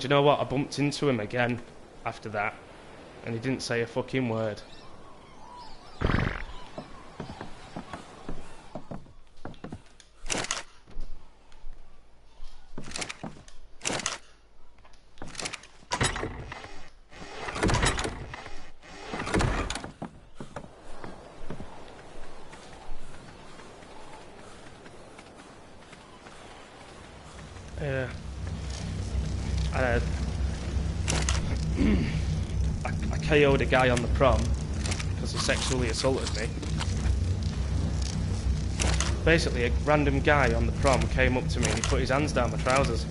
you know what, I bumped into him again after that, and he didn't say a fucking word. Yeah. I KO'd a guy on the prom because he sexually assaulted me. Basically, a random guy on the prom came up to me and he put his hands down my trousers.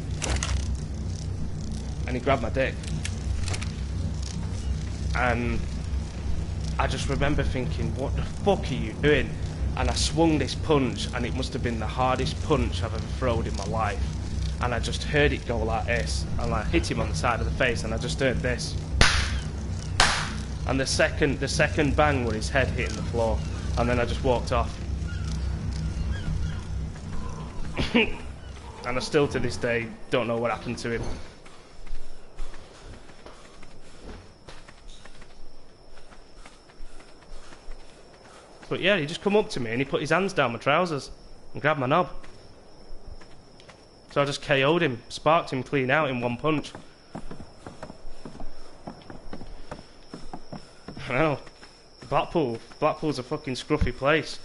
And he grabbed my dick. And I just remember thinking, what the fuck are you doing? And I swung this punch, and it must have been the hardest punch I've ever thrown in my life. And I just heard it go like this, and I hit him on the side of the face, and I just heard this. And the second bang was his head hitting the floor, and then I just walked off. And I still to this day don't know what happened to him. But yeah, he just come up to me and he put his hands down my trousers and grabbed my knob. So I just KO'd him, sparked him clean out in one punch. I know. Blackpool's a fucking scruffy place.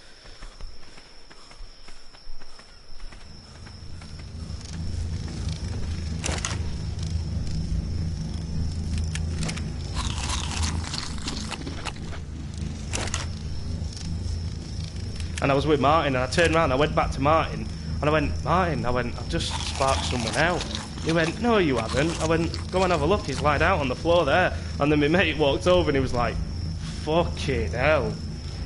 And I was with Martin, and I turned around and I went back to Martin, and I went, Martin, I've just sparked someone out. He went, no you haven't. I went, go and have a look, he's lied out on the floor there. And then my mate walked over and he was like, fucking hell.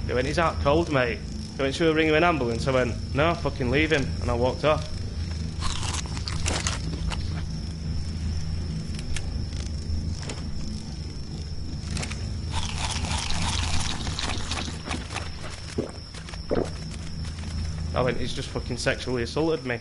He went, he's out cold, mate. He went, should we ring him an ambulance? I went, no, fucking leave him. And I walked off. I went, he's just fucking sexually assaulted me.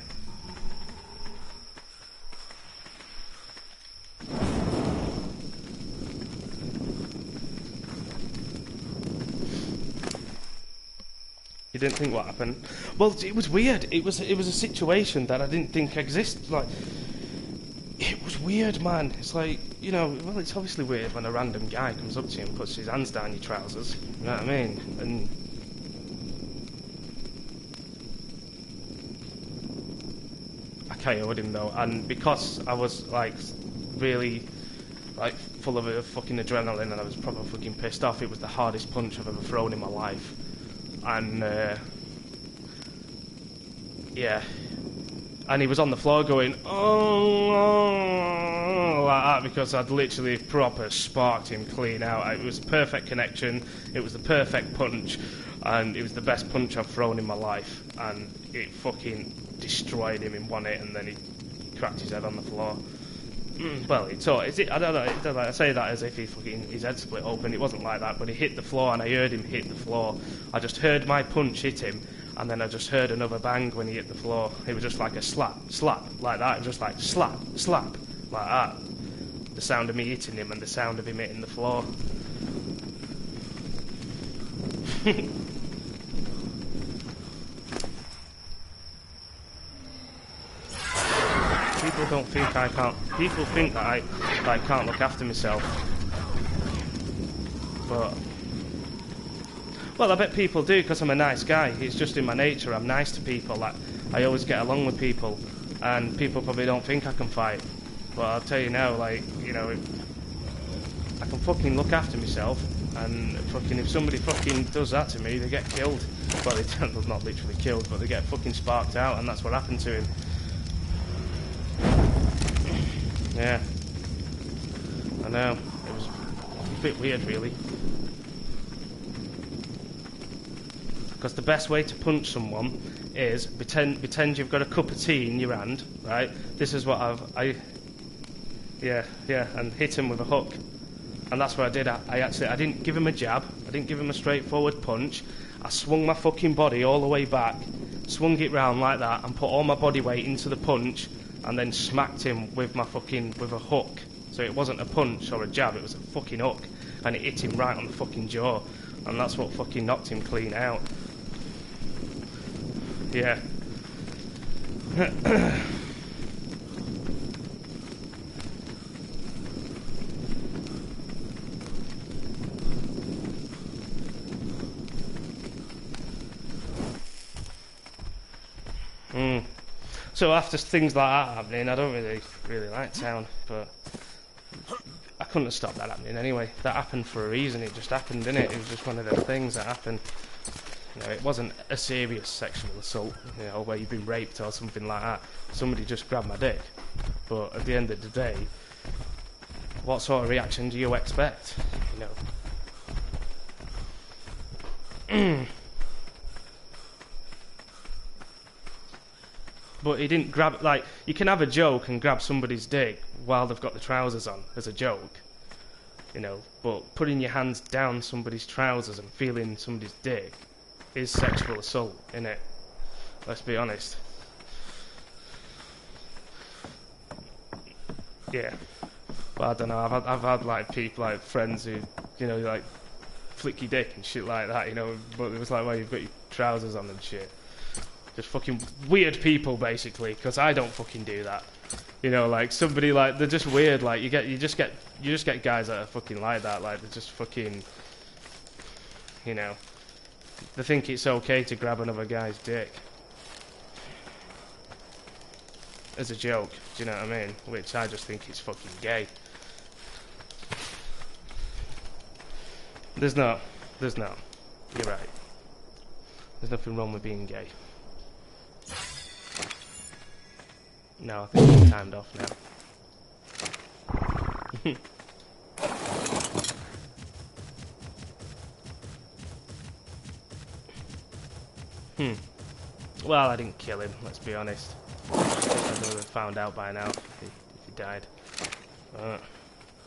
You didn't think what happened? Well, it was weird. It was a situation that I didn't think existed. Like, it was weird, man. It's like, you know, well, it's obviously weird when a random guy comes up to you and puts his hands down your trousers. You know what I mean? And KO'd him though, and because I was like really like full of a fucking adrenaline and I was probably fucking pissed off, it was the hardest punch I've ever thrown in my life. And yeah, and he was on the floor going oh like that because I'd literally proper sparked him clean out. It was a perfect connection, it was the perfect punch, and it was the best punch I've thrown in my life, and it fucking destroyed him in one hit, and then he cracked his head on the floor. Well, I don't know, I say that as if his head split open. It wasn't like that, but he hit the floor, and I heard him hit the floor. I just heard my punch hit him, and then I just heard another bang when he hit the floor. It was just like a slap, like that. It was just like slap, like that. The sound of me hitting him and the sound of him hitting the floor. People don't think I can't. People think that I can't look after myself. But well, I bet people do because I'm a nice guy. It's just in my nature. I'm nice to people. Like I always get along with people. and people probably don't think I can fight. But I'll tell you now, like, you know, I can fucking look after myself, and fucking if somebody fucking does that to me, they get killed. Well, they don't, not literally killed, but they get fucking sparked out, and that's what happened to him. Yeah. I know. It was a bit weird, really. Because the best way to punch someone is pretend you've got a cup of tea in your hand, right? This is what yeah, and hit him with a hook. And that's what I did. I didn't give him a jab. I didn't give him a straightforward punch. I swung my fucking body all the way back, swung it round like that, and put all my body weight into the punch, and then smacked him with a hook. So it wasn't a punch or a jab, it was a fucking hook, and it hit him right on the fucking jaw, and that's what fucking knocked him clean out. Yeah. So after things like that happening, I don't really like town, but I couldn't have stopped that happening anyway. That happened for a reason. It just happened, didn't it? It was just one of them things that happened. You know, it wasn't a serious sexual assault, you know, where you've been raped or something like that. Somebody just grabbed my dick. But at the end of the day, what sort of reaction do you expect? You know. But he didn't grab, like, you can have a joke and grab somebody's dick while they've got the trousers on as a joke, you know, but putting your hands down somebody's trousers and feeling somebody's dick is sexual assault, innit? Let's be honest. Yeah. But I don't know, I've had like people, like friends who, you know, like flick your dick and shit like that, you know, but it was like, well, you've got your trousers on and shit. Just fucking weird people, basically, because I don't fucking do that. You know, like somebody like they're just weird. Like you just get guys that are fucking like that. Like they're just fucking, you know, they think it's okay to grab another guy's dick as a joke. Do you know what I mean? Which I just think is fucking gay. There's not. You're right. There's nothing wrong with being gay. No, I think it's timed off now. Well, I didn't kill him, let's be honest. I would have found out by now if he died.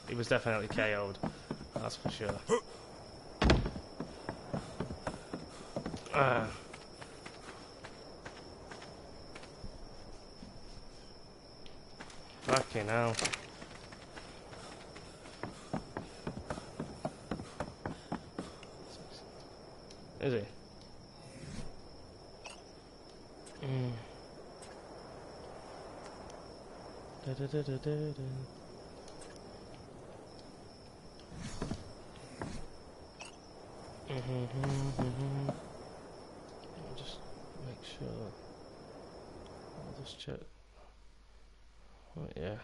He was definitely KO'd, that's for sure. Fucking hell. Is he? Da da da da da da. I'll just make sure. I'll just check. Oh yeah.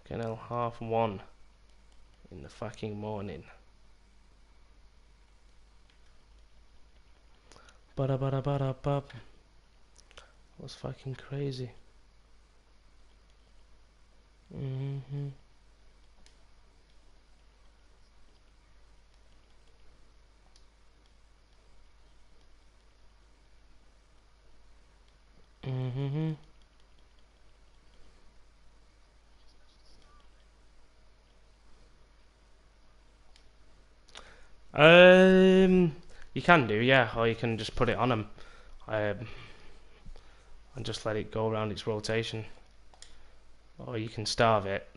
Okay, now 1:30 in the fucking morning. Bada. Was fucking crazy. You can do, yeah, or you can just put it on them, and just let it go around its rotation, or you can starve it.